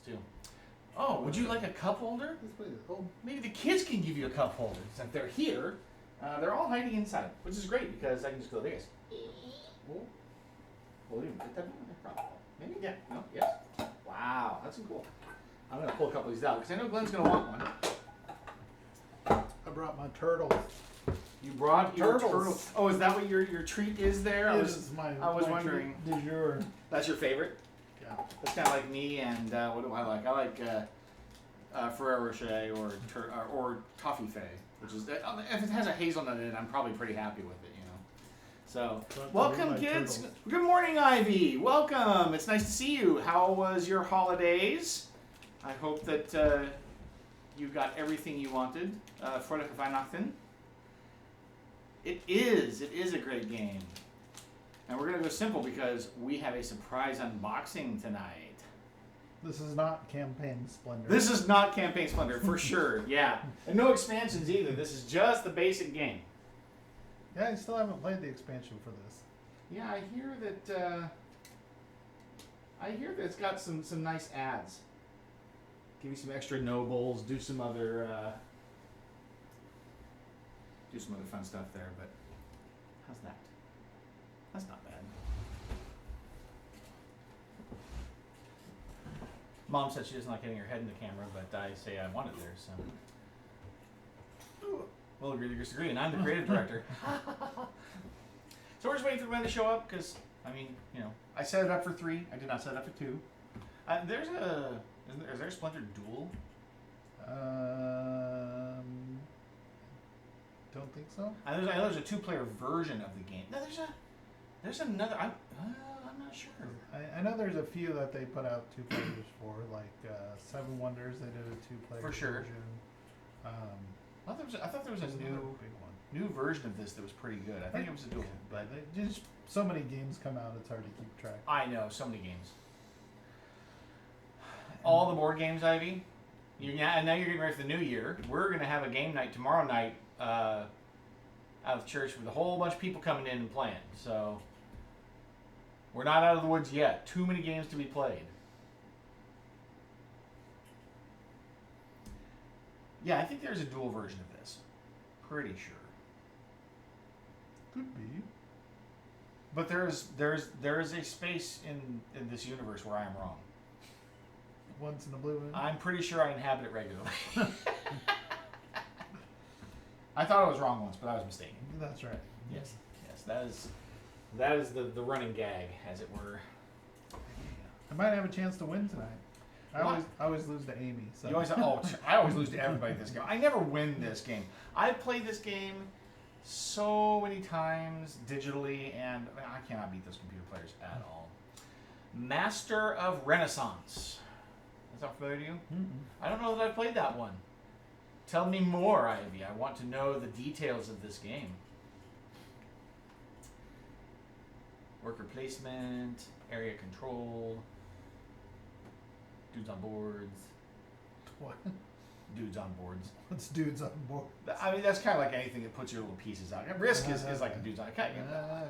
too. Oh, would you like a cup holder? Oh, maybe the kids can give you a cup holder. Since they're here, they're all hiding inside, which is great because I can just go like this. Well, you can put that in there, probably. Maybe, yeah, no, yes. Wow, that's cool. I'm going to pull a couple of these out because I know Glenn's going to want one. I brought my turtles. You brought your turtles. Oh, is that what your treat is there? I was wondering. Du jour. That's your favorite? Yeah. That's kind of like me and what do I like? I like Ferrero Rocher or Toffee Fay, which is if it has a hazelnut in it, I'm probably pretty happy with it, you know. So, welcome kids. Turtles. Good morning, Ivy. Welcome. It's nice to see you. How was your holidays? I hope that you got everything you wanted. Fröhliche Weihnachten. It is a great game. And we're going to go simple because we have a surprise unboxing tonight. This is not Campaign Splendor. This is not Campaign Splendor, for sure, yeah. And no expansions either. This is just the basic game. Yeah, I still haven't played the expansion for this. Yeah, I hear that it's got some nice ads. Give you some extra nobles, do some other fun stuff there, but how's that? That's not bad. Mom said she doesn't like getting her head in the camera, but I say I want it there, so. We'll agree to disagree, and I'm the creative director. So we're just waiting for the men to show up, because, I mean, you know, I set it up for 3. I did not set it up for 2. Is there a Splendor Duel? Don't think so. I know there's a 2-player version of the game. No, there's another. I'm not sure. I know there's a few that they put out 2 players for, like 7 Wonders. They did a 2-player for sure. version. I thought there was a new version of this that was pretty good. I think it was a duel, but just so many games come out, it's hard to keep track. I know, so many games. All the board games, Ivy. And now you're getting ready for the new year. We're going to have a game night tomorrow night out of church with a whole bunch of people coming in and playing. So we're not out of the woods yet. Too many games to be played. Yeah, I think there's a dual version of this. Pretty sure. Could be. But there is a space in this universe where I am wrong. Once in a blue moon? I'm pretty sure I inhabit it regularly. I thought I was wrong once, but I was mistaken. That's right. Yes, that is the running gag, as it were. I might have a chance to win tonight. I always lose to Amy. So. You always I always lose to everybody in this game. I never win this game. I've played this game so many times digitally, and I cannot beat those computer players at all. Master of Renaissance. Is that familiar to you? Mm-mm. I don't know that I've played that one. Tell me more, Ivy. I want to know the details of this game. Worker placement, area control, dudes on boards. What? Dudes on boards. What's dudes on board? I mean, that's kind of like anything that puts your little pieces out. Risk is like a dudes on. Okay.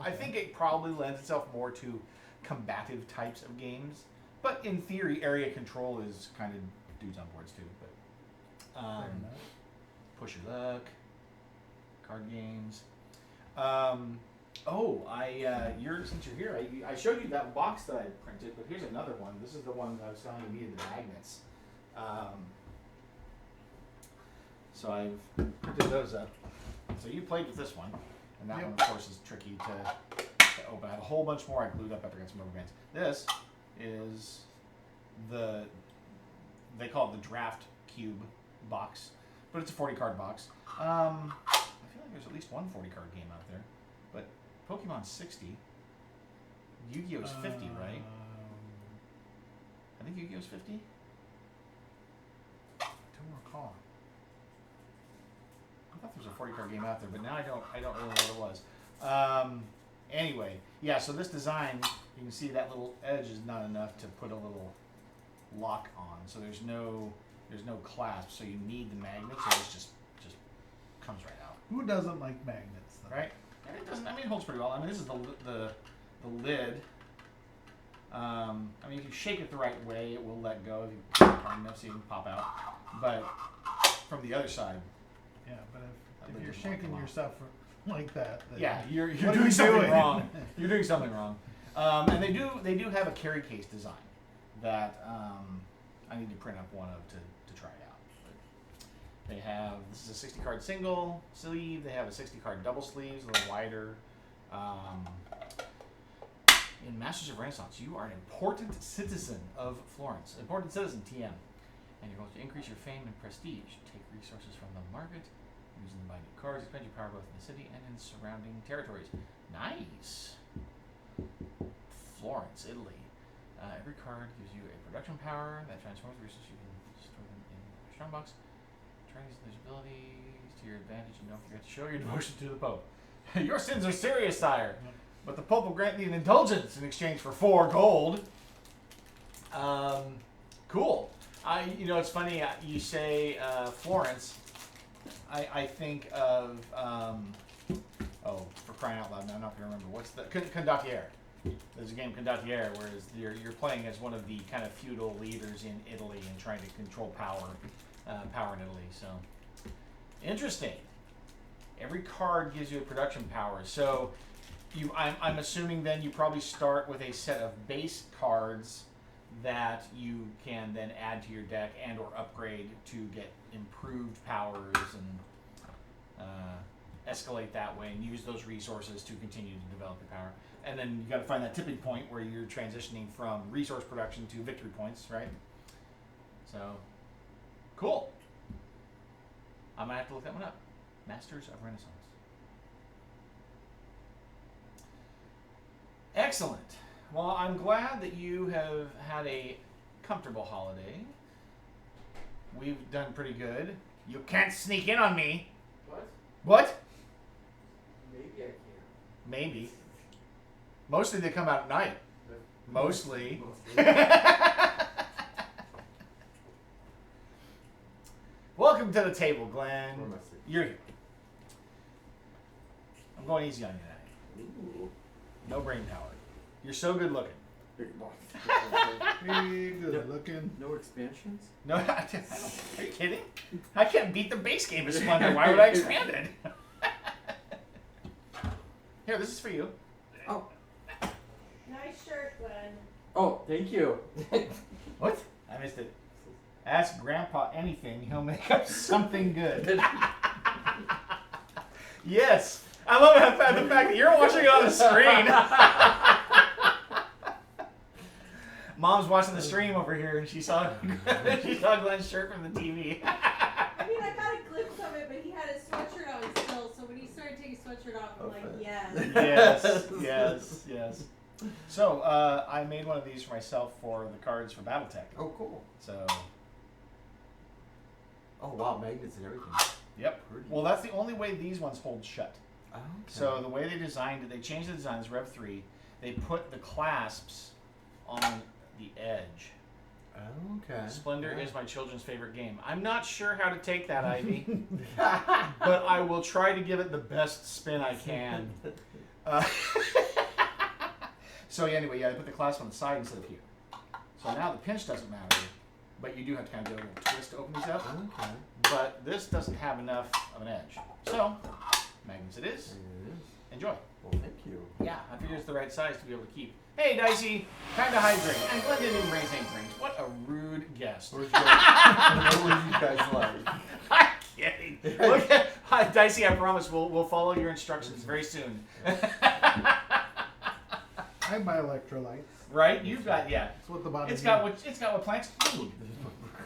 I think it probably lends itself more to combative types of games. But in theory, area control is kind of dudes on boards too. But push your luck, card games. Since you're here, I showed you that box that I printed, but here's another one. This is the one that I was telling you needed the magnets. So I've printed those up. So you played with this one, and that one, of course, is tricky to open. I have a whole bunch more I glued up after I got some rubber bands. This is they call it the draft cube box, but it's a 40-card box. I feel like there's at least one 40-card game out there, but Pokemon's 60. Yu-Gi-Oh's 50, right? I think Yu-Gi-Oh's 50. Don't recall. I thought there was a 40-card game out there, but now I don't really know what it was. Anyway, yeah. So this design, you can see that little edge is not enough to put a little lock on. So there's no clasp. So you need the magnet. So this just comes right out. Who doesn't like magnets, though? Right? And it doesn't. I mean, it holds pretty well. I mean, this is the lid. I mean, if you shake it the right way, it will let go if you put it hard enough so you can pop out. But from the other side, Yeah, but if you're shaking yourself like that, then yeah, you're what are doing you something doing? wrong. You're doing something wrong. And they do have a carry case design that I need to print up one of to try it out. But they have, this is a 60 card single sleeve. They have a 60 card double sleeves, a little wider. In Masters of Renaissance, you are an important citizen of Florence, important citizen TM, and you're going to increase your fame and prestige. Take resources from the market, using them to buy new cards, expand your power both in the city and in surrounding territories. Nice. Florence, Italy. Every card gives you a production power that transforms resources. You can store them in a strong box. Try these abilities to your advantage and don't forget to show your devotion to the Pope. Your sins are serious, sire, but the Pope will grant you an indulgence in exchange for 4 gold. Cool. You know, it's funny. You say Florence. I think of oh, for crying out loud! Now I'm not going to remember what's the Condottiere. There's a game Condottiere where you're playing as one of the kind of feudal leaders in Italy and trying to control power in Italy. So interesting. Every card gives you a production power. So I'm assuming then you probably start with a set of base cards that you can then add to your deck and or upgrade to get improved powers and escalate that way and use those resources to continue to develop your power. And then you got to find that tipping point where you're transitioning from resource production to victory points, right? So, cool. I'm going to have to look that one up. Masters of Renaissance. Excellent. Well, I'm glad that you have had a comfortable holiday. We've done pretty good. You can't sneak in on me. What? What? Maybe I can. Maybe. Mostly they come out at night. Mostly. Welcome to the table, Glenn. Where am I sitting? You're here. I'm going easy on you tonight. Ooh. No brain power. You're so good looking. Big boss. Hey, good looking. No expansions? No, are you kidding? I can't beat the base game of Splendor. Why would I expand it? Here, this is for you. Oh. Nice shirt, Glenn. Oh, thank you. What? I missed it. Ask Grandpa anything, he'll make up something good. Yes. I love the fact that you're watching it on the screen. Mom's watching the stream over here, and she saw Glenn's shirt from the TV. I mean, I got a glimpse of it, but he had his sweatshirt on still, so when he started taking his sweatshirt off, I'm like, yes. Yes. So, I made one of these for myself for the cards for Battletech. Oh, cool. So, Oh, wow, magnets and everything. yep. Pretty. Well, that's the only way these ones hold shut. Okay. So the way they designed it, they changed the design. It's Rev 3. They put the clasps on the edge. Okay. Splendor Yeah. is my children's favorite game. I'm not sure how to take that, Ivy, but I will try to give it the best spin I can. So anyway, yeah, I put the clasp on the side instead of here. So now the pinch doesn't matter, but you do have to kind of do a little twist to open these up. Okay. But this doesn't have enough of an edge. So, magnets it is. There it is. Enjoy. Well, thank you. Yeah, I figured it's the right size to be able to keep. Hey, Dicey, time to hydrate. And Glenn didn't even bring his own drinks. What a rude guest. What would you guys like? I'm kidding. Look at, hi, Dicey, I promise we'll follow your instructions very soon. I have my electrolytes. Right? You've got, yeah. That's what the body It's got what plants need.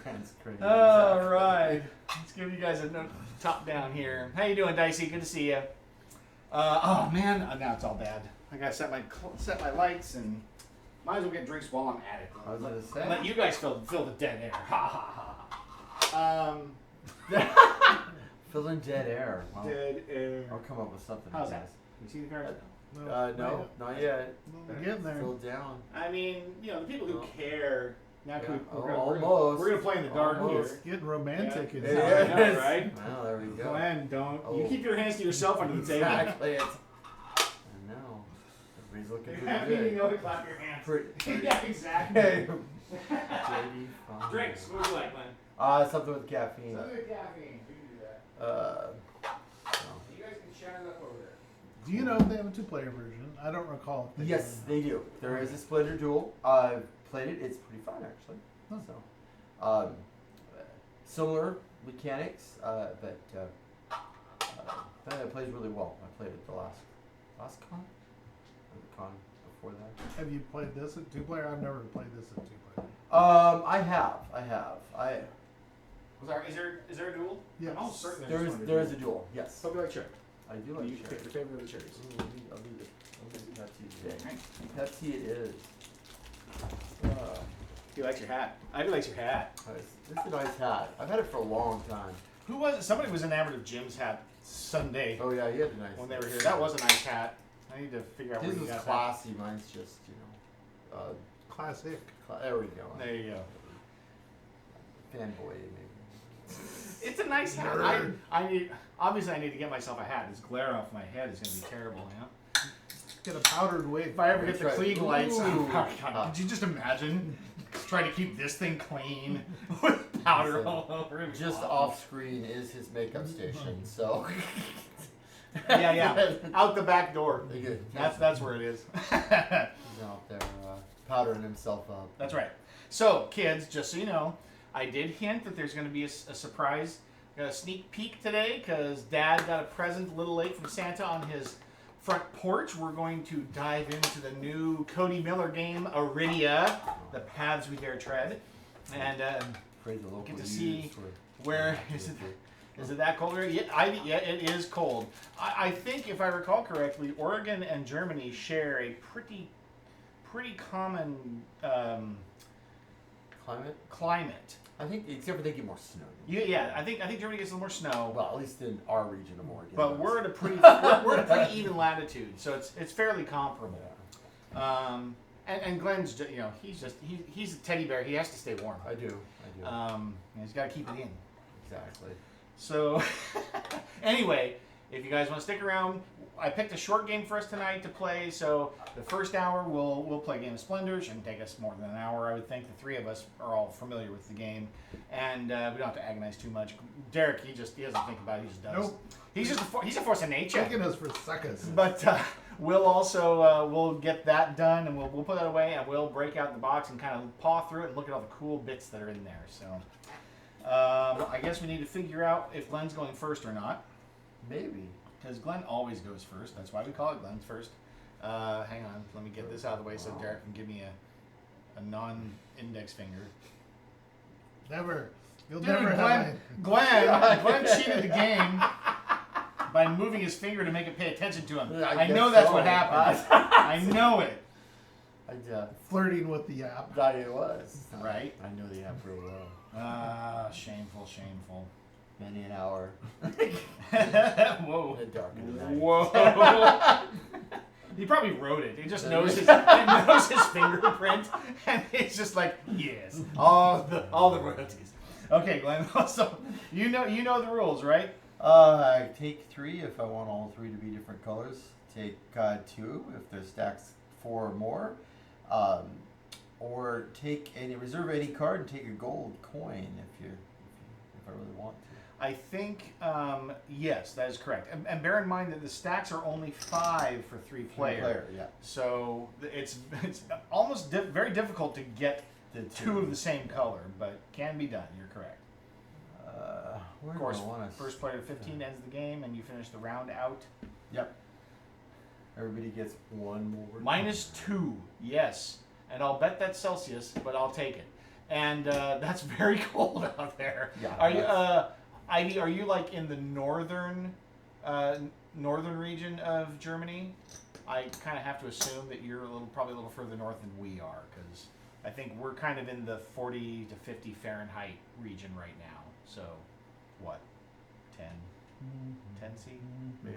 That's crazy. All right. Let's give you guys a top down here. How you doing, Dicey? Good to see you. Oh man, now it's all bad. I gotta set my lights and might as well get drinks while I'm at it. I was gonna say. Let you guys fill the dead air. Ha ha ha. Fill in dead air. Wow. Dead air. I'll come up with something. How's nice. that? You see the cards? No, not yet. We'll get there. Fill down. I mean, you know, the people who care. Now Yeah. we're Almost. gonna play in the dark Almost. here. It's getting romantic Yeah. inside. Yeah. I know, right? Well, there we go. Glenn, don't. Oh. You keep your hands to yourself under the table. Exactly. I know. He's looking You pretty good. know, clap your hands. Pretty. Yeah, exactly. JD from- Drinks. What would you like, Glenn? Something with caffeine. Something with caffeine. We can do that. No. You guys can chat it up over there. Do you know if they have a 2-player version? I don't recall. If they Yes, do. they do. There is a Splendor duel. I've played it. It's pretty fun, actually. So, similar mechanics, but it plays really well. I played it the last con, or the con before that. Have you played this at 2-player? I've never played this at 2-player. I have. Is there a duel? Yes. I'm almost certain There is a duel. Yes, Hope you like cherry. I do You like pick cherry. your favorite of the cherries. Ooh, I'll leave it Pepsi today. Right. Pepsi it is. He likes your hat. Ivy likes your hat. This is a nice hat. I've had it for a long time. Who was it? Somebody was enamored of Jim's hat Sunday Oh yeah, he had a nice. when they were here. That was a nice hat. I need to figure out His where you was got classy. Mine's just Classic. there we go. that. There you go. Fanboy maybe. It's a nice hat. Nerd. I need to get myself a hat. This glare off my head is going to be terrible. You know? Get a powdered wig. If I ever get That's the right. clean lights, oh Ooh. my God, could you just imagine trying to keep this thing clean with powder Listen, all over it? Just off screen is his makeup station, so. Yeah. Out the back door. Good. That's where it is. He's out there powdering himself up. That's right. So, kids, just so you know, I did hint that there's going to be a surprise, a sneak peek today, because Dad got a present a little late from Santa on his front porch. We're going to dive into the new Cody Miller game, Iridia, The Paths We Dare Tread, and Praise the local get to news see for- where is it that cold? Yeah, it is cold. I think, if I recall correctly, Oregon and Germany share a pretty common climate. I think, except for they get more snow. Yeah, I think Germany gets a little more snow, Well, at least in our region of Oregon. but we're at a pretty even latitude, so it's fairly comparable. And Glenn's he's a teddy bear. He has to stay warm. I do. And he's got to keep it in. Exactly. So, anyway, if you guys want to stick around, I picked a short game for us tonight to play. So the first hour we'll play a game of Splendor. Shouldn't take us more than an hour, I would think. The three of us are all familiar with the game, and we don't have to agonize too much. Derek, he doesn't think about it. He just does. Nope. He's a force of nature. Taking us for seconds. But we'll also we'll get that done, and we'll put that away, and we'll break out the box and kind of paw through it and look at all the cool bits that are in there. So I guess we need to figure out if Glenn's going first or not, Maybe. because Glenn always goes first. That's why we call it Glenn's first. Hang on, let me get this out of the way so Derek can give me a non-index finger. Never. You'll Dude, never have Glenn cheated the game by moving his finger to make it pay attention to him. I I know guess that's so. what happened. I know it. flirting with the app. Thought it was. Right. I know the app real well. Shameful. Many an hour. Whoa. In the dark of the night. Whoa. He probably wrote it. He just knows his fingerprint, and it's just like, yes, all the royalties. Okay, Glenn. So you know the rules, right? I take 3 if I want all 3 to be different colors. Take 2 if there's stacks 4 or more. Or take reserve any card and take a gold coin if I really want to. I think yes, that is correct. And bear in mind that the stacks are only 5 for 3 player. Yeah. So it's almost very difficult to get The 2 of the same color, but can be done. You're correct. Where Of course, do I want to first player to 15 ends the game, and you finish the round out. Yep. Everybody gets 1 more. -2, yes. And I'll bet that's Celsius, but I'll take it. And that's very cold out there. Yeah. Are you, Ivy? Are you like in the northern region of Germany? I kind of have to assume that you're probably a little further north than we are, because I think we're kind of in the 40 to 50 Fahrenheit region right now. So, what? 10 C? Maybe.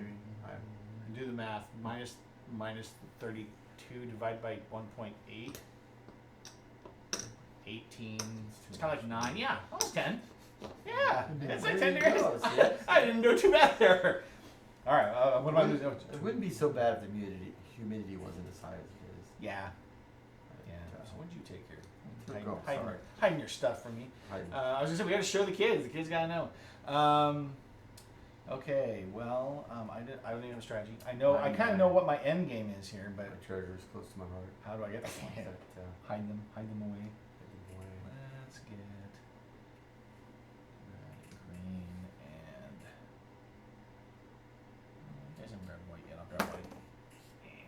Do the math. Minus 32 divided by 1.8. 18. It's kind of like 9. Yeah, almost 10. Yeah, it's like 10 degrees. Yes. I didn't do too bad there. All right, what am I losing? It wouldn't be so bad if the humidity wasn't as high as it is. Yeah. But, Yeah. So what did you take here? Sorry. Hiding your stuff from me. Hiding. I was gonna say we gotta show the kids. The kids gotta know. Okay. Well, I don't even have a strategy. I kind of know what my end game is here, but My treasure is close to my heart. how do I get that? But, Hide them away. hidden away. Let's get red, green, and you guys haven't grabbed white yet. I'll grab white.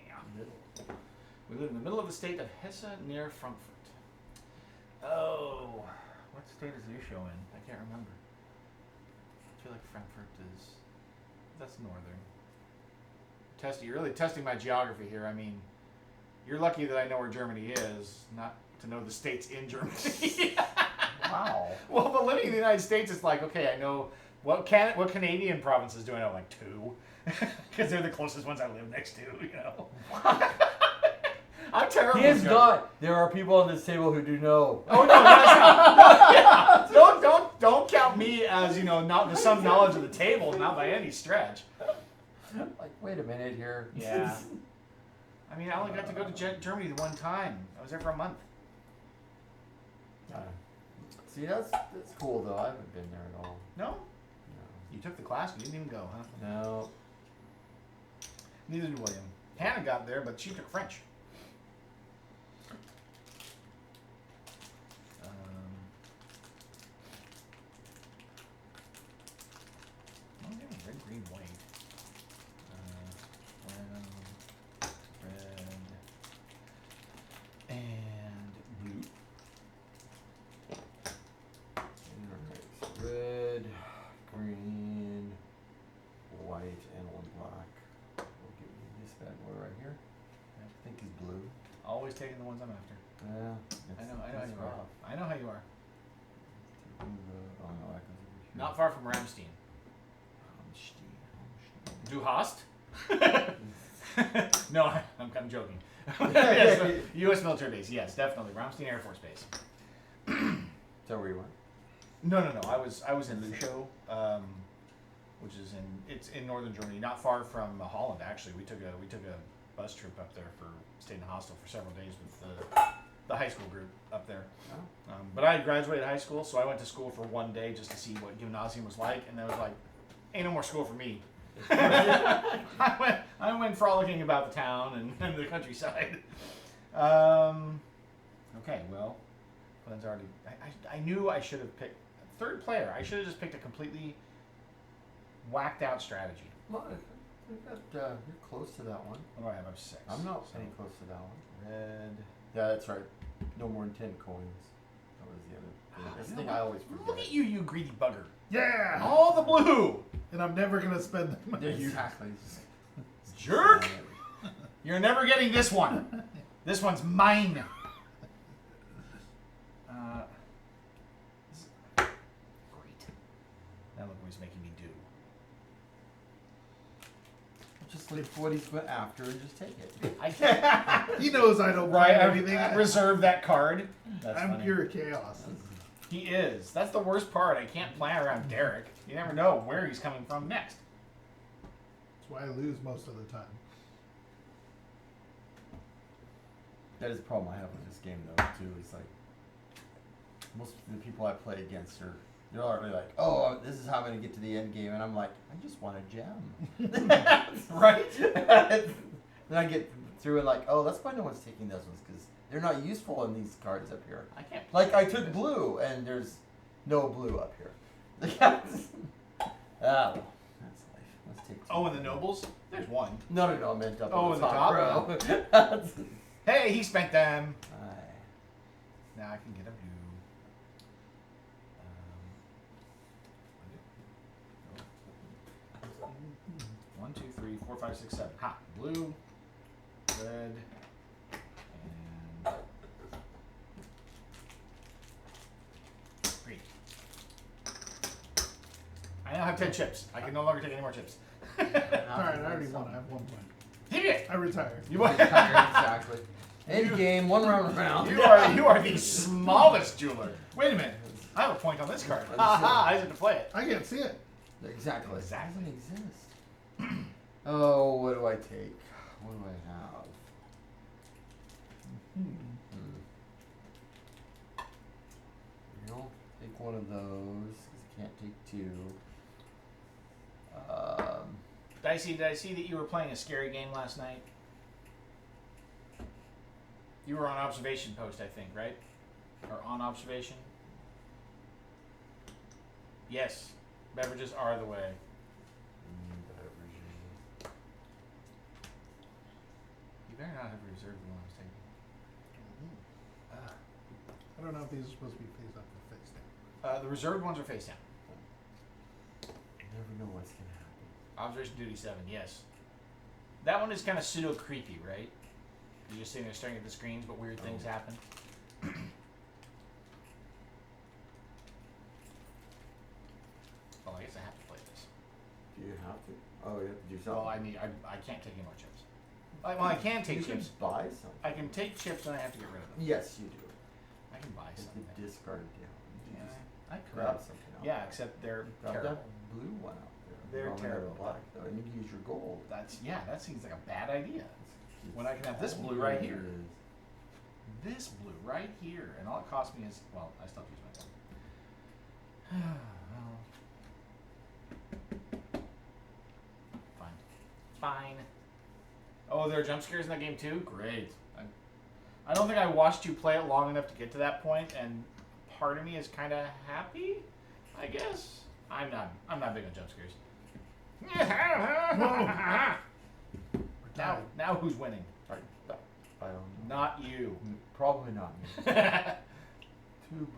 Yeah. Middle. We live in the middle of the state of Hesse near Frankfurt. Oh, what state is Lucio in? I can't remember. I feel like Frankfurt is. That's northern. You're really testing my geography here. I mean, you're lucky that I know where Germany is, not to know the states in Germany. Wow. Well, but living in the United States, it's like, okay, I know what Canadian provinces do I know? Like 2, because they're the closest ones I live next to. You know. I'm terrible. He is not. There are people on this table who do know. Oh no, that's not, yeah. Don't count me as not the some knowledge of the table, not by any stretch. Like, wait a minute here. Yeah. I mean, I only got to go to Germany the one time. I was there for a month. See, that's cool though. I haven't been there at all. No? No. You took the class, but you didn't even go, huh? No. Neither did William. Hannah got there, but she took French. Red, green, white. Brown, red, and blue. Alright, so red, green, white, and 1 black. We'll give you this bad boy right here. I think is blue. Always taking the ones I'm after. Yeah. I know how you are. I know how you are. Oh no, that goes over here. Not far from Ramstein. Du hast? No, I'm kind of joking. Yes, U.S. military base. Yes, definitely. Ramstein Air Force Base. Is that where you went? No. I was in Lucio, which is in northern Germany, not far from Holland. Actually, we took a bus trip up there stayed in a hostel for several days with the high school group up there. Oh. But I had graduated high school, so I went to school for 1 day just to see what gymnasium was like, and I was like, ain't no more school for me. I went frolicking about the town and the countryside. Okay, well, Glenn's already. I knew I should have picked third player. I should have just picked a completely whacked out strategy. Well, you're close to that one. What do I have? I have 6. I'm not any close to that one. Red. Yeah, that's right. No more than 10 coins. That was the other thing. That's the thing I always forget. Look at you, you greedy bugger! Yeah. All the blue, And I'm never gonna spend that money. Exactly. jerk! You're never getting this one. This one's mine. Great. Now look what he's making me do. Just leave what he's went after and just take it. I can't. He knows I don't Right, buy anything. I reserve that card. That's I'm funny. pure chaos. He is. That's the worst part. I can't plan around Derek. You never know where he's coming from next. That's why I lose most of the time. That is a problem I have with this game though too. It's like most of the people I play against they're already like, oh, this is how I'm gonna get to the end game, and I'm like, I just want a gem, right? Then I get through and like, oh, that's why no one's taking those ones because they're not useful in these cards up here. I can't. Like I took blue and there's no blue up here. Well, that's life. Let's take. Oh, and the nobles? There's one. No, I meant up. Oh, on in the the top top row. Hey, he spent them. Aye. Now I can get a blue. 1, 2, 3, 4, 5, 6, 7. Ha! Blue, red, and green. I now have 10 chips. I can no longer take any more chips. Alright, I already won. I have 1 point. Hit it! I retired. You won. Exactly. End game, 1 round around. You are the smallest jeweler. Wait a minute. I have a point on this card. Ha ha! I had to play it. I can't see it. Exactly. Exactly. It doesn't exist. Oh, what do I take? What do I have? You know, take one of those because I can't take two. Dicey, did I see that you were playing a scary game last night? You were on observation post, I think, right? Or on observation? Yes. Beverages are the way. You better not have reserved the one I was taking. I don't know if these are supposed to be face up or face down. The reserved ones are face down. You never know what's gonna happen. Observation duty 7, yes. That one is kind of pseudo creepy, right? You're just sitting there staring at the screens, but weird things happen. Oh, I guess I have to play this. Do you have to? Oh, you have to do something. Well, I can't take any more chips. I can take you chips. can buy something. I can take chips and I have to get rid of them. Yes, you do. I can buy If something. you discard it down. You Yeah, just I could. grab something else. Yeah, except they're Grab terrible. that blue one out there. They're Rather than terrible. Black though, and you can use your gold. That seems like a bad idea. It's When I can have this all blue right it here. is. This blue right here, and all it cost me is, well, I still have to use my gun. Fine. Fine. Oh, there are jump scares in that game too? Great. I don't think I watched you play it long enough to get to that point, and part of me is kind of happy, I guess. I'm not big on jump scares. Now who's winning? I don't know. Not you. Probably not me. 2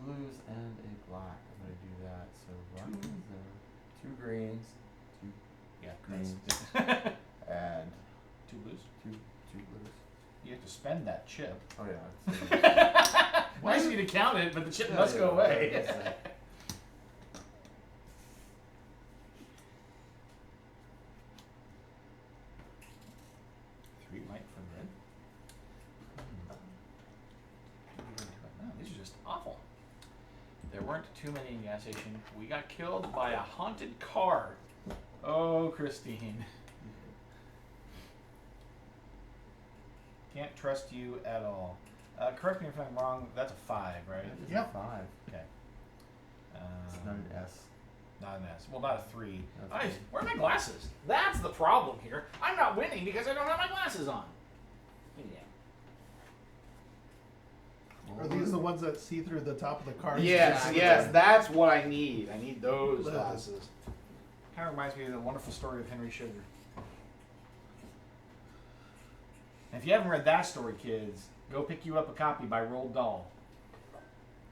blues and a black. I'm gonna do that. So black is there. 2 greens. 2 Yeah, greens. And 2 blues. 2 blues. You have to spend that chip. Oh yeah. Nice of you to count it, but the chip Yeah, must go yeah, away. yeah, yeah. 3 white for red. No, these are just awful. There weren't too many in the gas station. We got killed by a haunted car. Oh, Christine. Can't trust you at all. Correct me if I'm wrong. That's a 5, right? It's Yep. a 5. Okay. It's not an S. Not an S. Well, not a 3. That's Nice. good. Where are my glasses? That's the problem here. I'm not winning because I don't have my glasses on. Yeah. Are these the ones that see through the top of the car? Yes, that's what I need. I need those Those. glasses. Kind of reminds me of the wonderful story of Henry Sugar. And if you haven't read that story, kids, go pick you up a copy by Roald Dahl.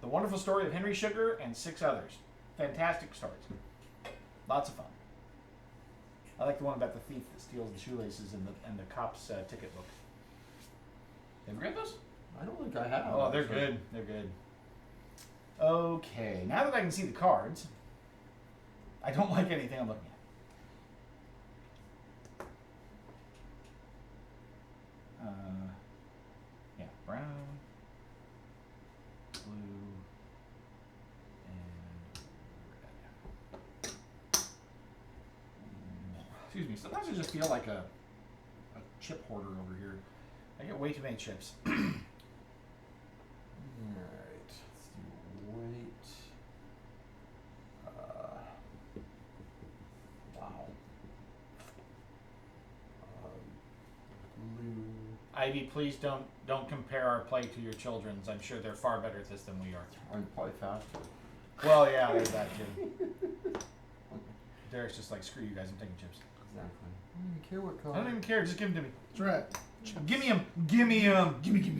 The Wonderful Story of Henry Sugar and 6 others. Fantastic stories. Lots of fun. I like the one about the thief that steals the shoelaces and the cop's ticket book. Have you read those? I don't think I have. Oh, they're actually. good. They're good. Okay, now that I can see the cards, I don't like anything I'm looking at. Yeah, brown, blue, and red. Excuse me. Sometimes I just feel like a chip hoarder over here. I get way too many chips. Alright, let's do white. Wow. Blue. Ivy, please don't compare our play to your children's. I'm sure they're far better at this than we are. I'm probably faster. Well, yeah, there's that too. Derek's just like, screw you guys, I'm taking chips. Exactly. I don't even care what color. I don't even care, just give them to me. That's right. Give me them. Give me them. Gimme. Chips.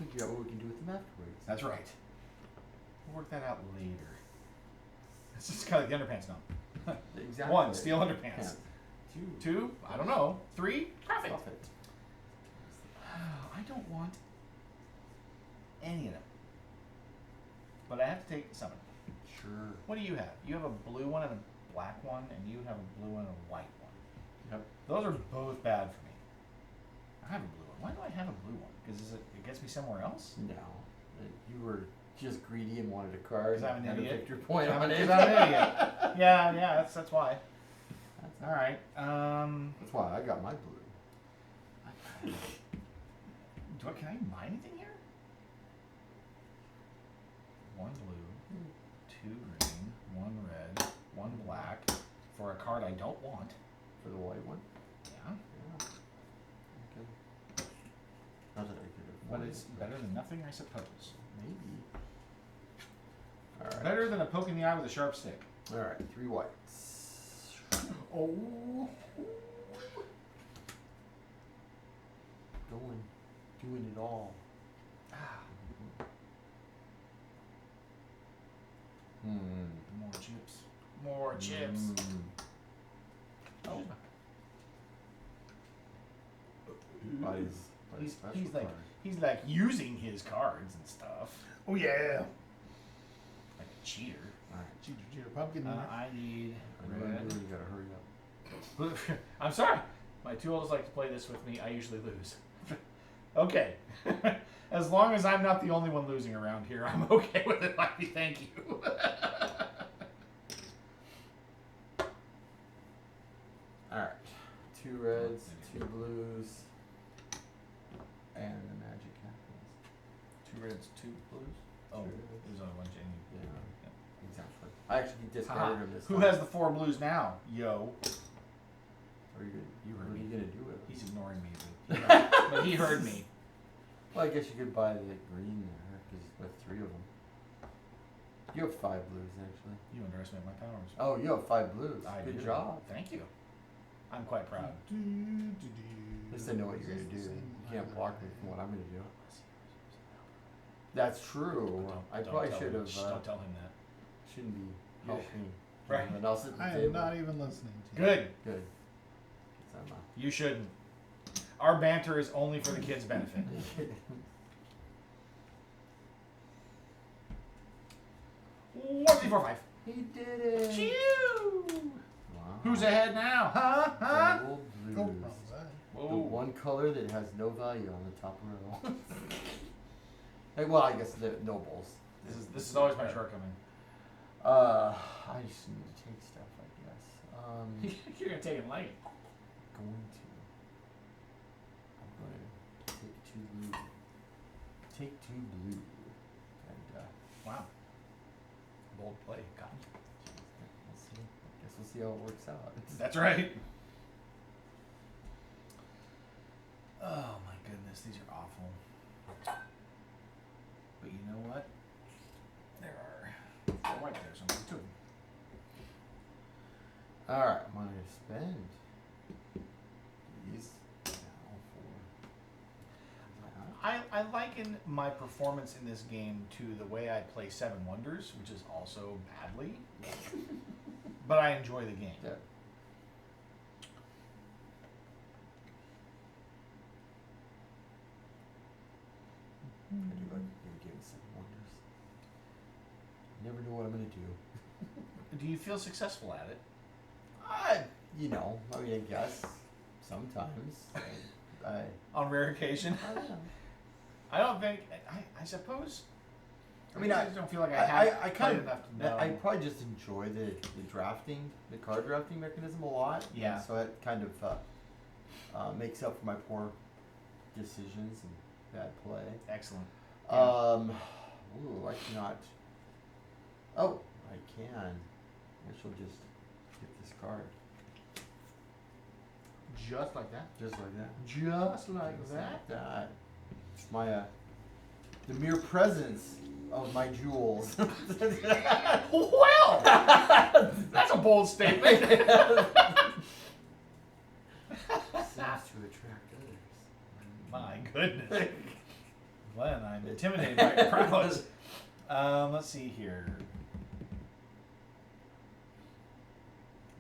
We'll figure out what we can do with them afterwards. That's right. We'll work that out later. It's just kind of like the underpants now. Exactly. 1, steal underpants. Pants. 2, I don't know. 3, profit. Profit. I don't want any of them. But I have to take some of them. Sure. What do you have? You have a blue one and a black one, and you have a blue and a white one. Yep. Those are both bad for me. I have a blue one. Why do I have a blue one? Because it gets me somewhere else? No. You were just greedy and wanted a card. 'Cause I'm an and idiot. a victory point on it. Because I'm an idiot. Yeah, that's why. That's All right. That's why I got my blue. Can I buy anything here? 1 blue, 2 green, 1 red, 1 black for a card I don't want. For the white one? Yeah. Yeah. Okay. Not that I could have. But it's better than nothing, I suppose. Maybe. Alright. Better than a poke in the eye with a sharp stick. Alright, 3 whites. Oh. Doing it all. More chips. More chips. Oh. He's like using his cards and stuff. Oh yeah. Like a cheater. Cheater pumpkin. I need Red. red. You gotta hurry up. I'm sorry. My 2 oldest like to play this with me. I usually lose. Okay. As long as I'm not the only one losing around here, I'm okay with it, Mikey. Thank you. Alright. 2 reds, 2 blues, and the magic happens. 2 reds, 2 blues. Oh, Sure. there's only one change. Yeah. Exactly. I actually discarded him this Who time. has the 4 blues now? Yo. What are you gonna do with it? He's ignoring me, but he heard me. Well, I guess you could buy the green there, because with 3 of them. You have 5 blues, actually. You underestimate my powers. Oh, you have 5 blues. I Good do. job. Thank you. I'm quite proud. At least I know what you're gonna do. You can't block me from what I'm gonna do. That's true. I probably should have. Don't tell him that. Shouldn't be helping. Right. And I'll sit at the I am table. not even listening to you. Good. Good. 'Cause I'm You shouldn't. Our banter is only for the kids' benefit. 1, 3, 4, 5. He did it. Chew. Wow. Who's ahead now? Huh? Double blues. Oh, wrong side. The Whoa. one color that has no value on the top row. Hey, well, I guess the nobles. This is always my shortcoming. I just need to take stuff, I guess. You're gonna take it light. I'm going to take 2 blue. Take 2 blue. And, Wow. Bold play, Cotton. we'll see. I guess we'll see how it works out. That's right. Oh my goodness, these are awful. But you know what? There are 4 white there, so I'm going to 2 of them. Alright, I'm going to spend these now for. I liken my performance in this game to the way I play 7 Wonders, which is also badly. But I enjoy the game. Yeah. I do like video games, 7 Wonders. Never know what I'm gonna do. Do you feel successful at it? I mean, I guess sometimes. On rare occasion? I don't know. I don't think. I suppose. I mean, I just don't feel like I have I played kind of, enough to know. I probably just enjoy the drafting, the card drafting mechanism a lot. Yeah. And so it kind of makes up for my poor decisions and bad play. Excellent. Ooh, I cannot. Oh, I can. I shall just get this card. Just like that? Just like that. Just like Just that? like that. My, the mere presence of my jewels. Well! That's a bold statement. Seems to attract others. My goodness. Glenn, I'm intimidated by your prowess. Let's see here.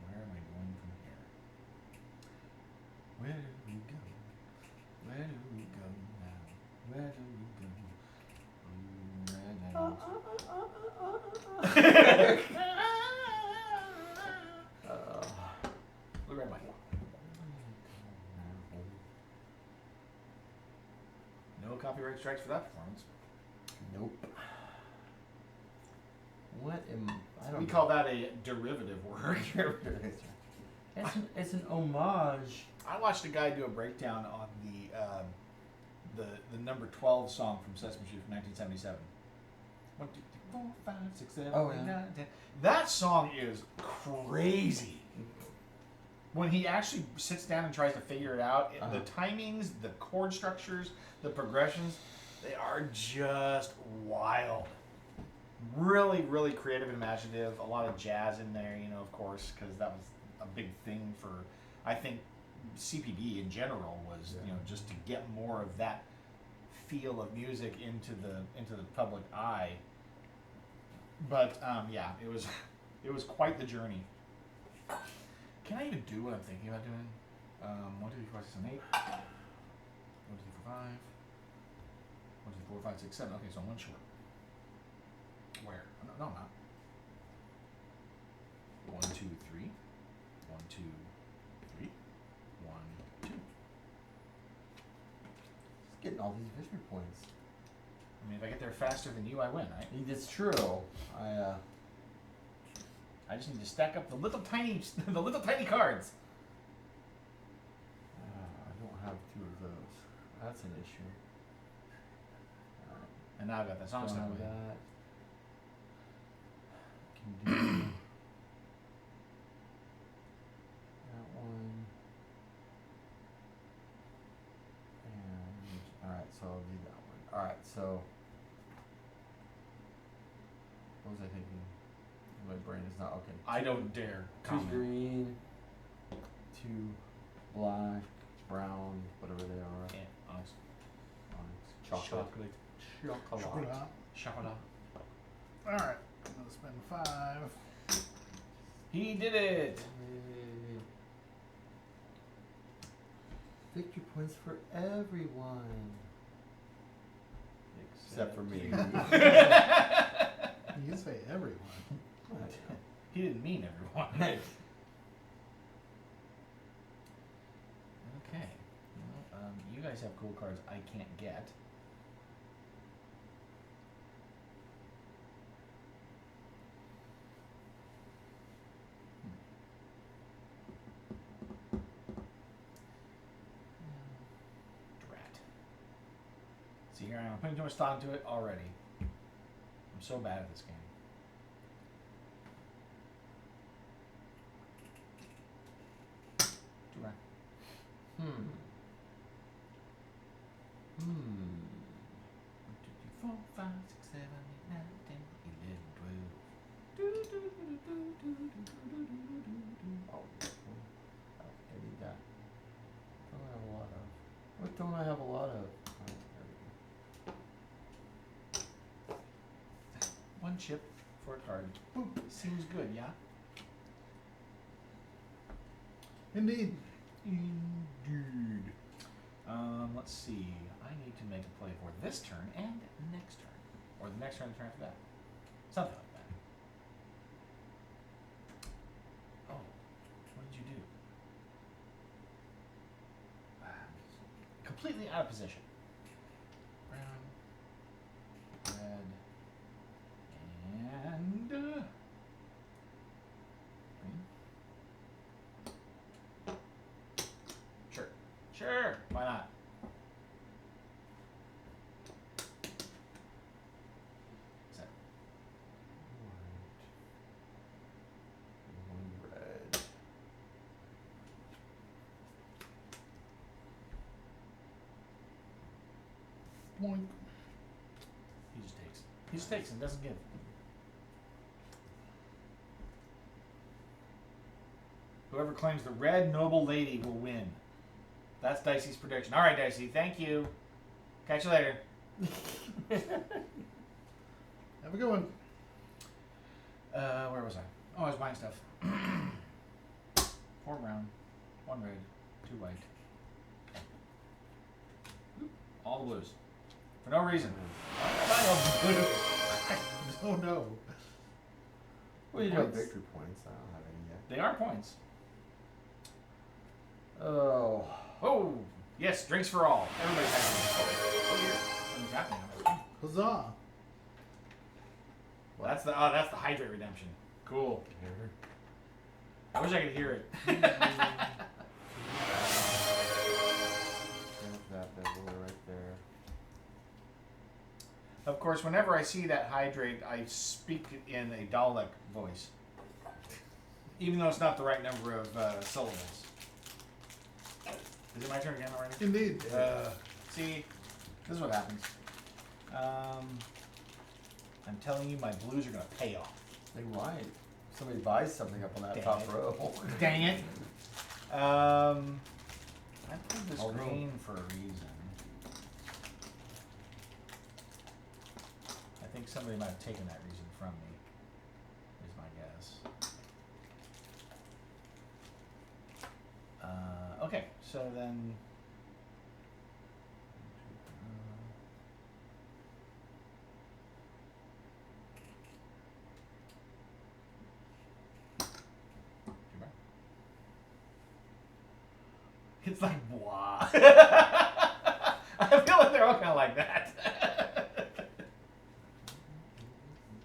Where am I going from here? Where do we go? Where do we go now? Where do we go? Look right by you. No copyright strikes for that performance. Nope. What am I don't We know. call that a derivative work. It's an homage. I watched a guy do a breakdown on the number 12 song from Sesame Street from 1977. 1, 2, 3, 4, 5, 6, 7, Oh, 8, yeah. 9, 10. That song is crazy. When he actually sits down and tries to figure it out, the timings, the chord structures, the progressions, they are just wild. Really, really creative and imaginative. A lot of jazz in there, you know, of course, because that was a big thing for, I think, CPB in general was, you know, just to get more of that feel of music into the public eye. But yeah, it was quite the journey. Can I even do what I'm thinking about doing? 1, 2, 3, 4, 5, 6, 7, 8. 1, 2, 3, 4, 5. 1, 2, 3, 4, 5, 6, 7. Okay, so I'm one short. Where? No, I'm not. 1, 2, 3. 1, 2, 3. 1, 2. Just getting all these victory points. I mean, if I get there faster than you, I win, right? It's true. I just need to stack up the little tiny cards. I don't have 2 of those. That's an issue. And now I've got that song Don't stuck have with it. that. Can do that one. And alright, so I'll do that one. Alright, so what was I thinking? My brain is not okay. I don't dare 2 comment. green, 2 black, brown, whatever they are. Yeah, honest. Chocolate. Chocolate. Chocolate. Alright, I'm gonna spend 5. He did it! Victory points for everyone. Except for me. You say everyone. He didn't mean everyone. Okay. Well, you guys have cool cards I can't get. Drat. See here, I'm putting too much thought into it already. I'm so bad at this game. Hmm. 1, 2, 3, 4, 5, 6, 7, 8, 9, 10, 11, 12. Oh, I need that. Don't I have a lot of? What don't I have a lot of? Oh, there we go. One chip for a card. Boop. Seems good, yeah? Indeed. Indeed. Let's see. I need to make a play for this turn and next turn. Or the next turn and the turn after that. Something like that. Oh. What did you do? Completely out of position. Brown. Red. And... green. Sure. Sure. Why not? Set. One red. Boink. He just takes. He just takes and doesn't give. Whoever claims the red noble lady will win. That's Dicey's prediction. All right, Dicey. Thank you. Catch you later. Have a good one. Where was I? Oh, I was buying stuff. 4 brown, 1 red, 2 white. All the blues. For no reason. Oh no. Well, you have Points? victory points. I don't have any yet. They are points. Oh. Oh, yes, drinks for all. Everybody's having drinks. Oh, here. Something's happening on my screen. Huzzah. Well, that's the hydrate redemption. Cool. I wish I could hear it. That boy right there. Of course, whenever I see that hydrate, I speak in a Dalek voice. Even though it's not the right number of syllables. Is it my turn again already? Indeed. See, this is what happens. I'm telling you, my blues are going to pay off. They might. Somebody buys something up on that Dang top it. row. Dang it. I put this I'll go. green for a reason. I think somebody might have taken that reason from me, is my guess. Okay, so then... It's like, blah. I feel like they're all kind of like that.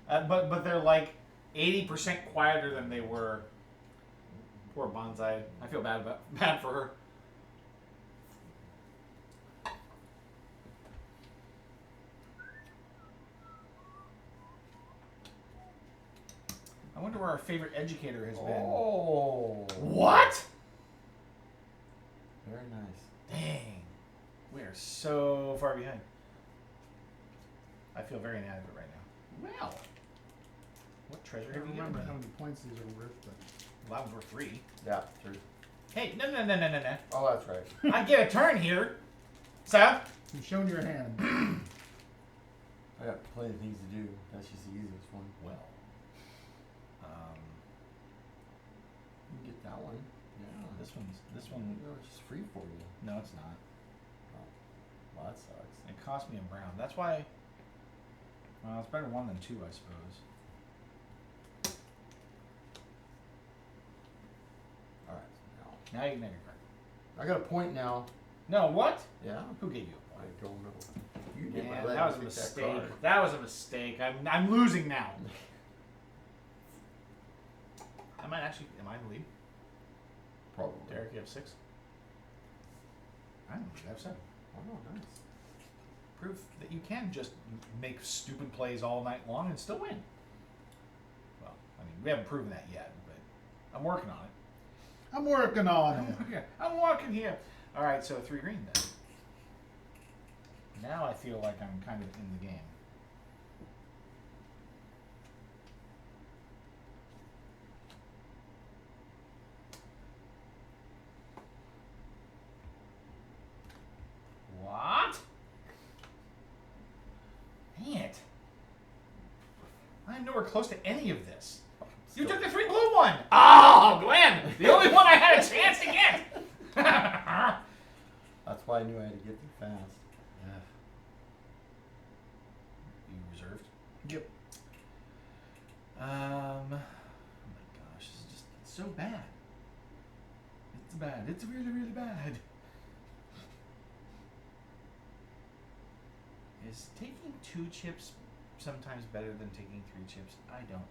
But they're like 80% quieter than they were. Poor Bonsai. I feel bad for her. I wonder where our favorite educator has been. Oh. What? Very nice. Dang. We are so far behind. I feel very inadequate right now. Well. What treasure I have don't you given remember me? how many points these are worth, but Well, that was worth 3. Yeah, 3. Hey, no. Oh, that's right. I get a turn here. Sir? you've shown your hand. I got plenty of things to do. That's just the easiest one. Well. You can get that one. Yeah. This one, No, it's just free for you. no, it's not. Oh. Well, that sucks. It cost me a brown. That's why, well, it's better 1 than 2, I suppose. Alright, Now you can make a card. now. I got a point now. No, what? Yeah. Who gave you a I point? don't know. You did Man, my that was a mistake. That was a mistake. I'm losing now. Am I in the lead? Probably. Derek, you have 6? I don't believe I have 7. Oh, nice. Proof that you can just make stupid plays all night long and still win. Well, I mean, we haven't proven that yet, but I'm working on it. I'm working on it. I'm walking here. All right, so 3 green then. Now I feel like I'm kind of in the game. What? Dang it. I'm nowhere close to any of this. You took the 3 blue one. Oh, Glenn! The only one I had a chance to get. That's why I knew I had to get there fast. You reserved? Yep. Oh my gosh, this is just it's so bad. It's bad. It's really, really bad. Is taking 2 chips sometimes better than taking 3 chips? I don't know.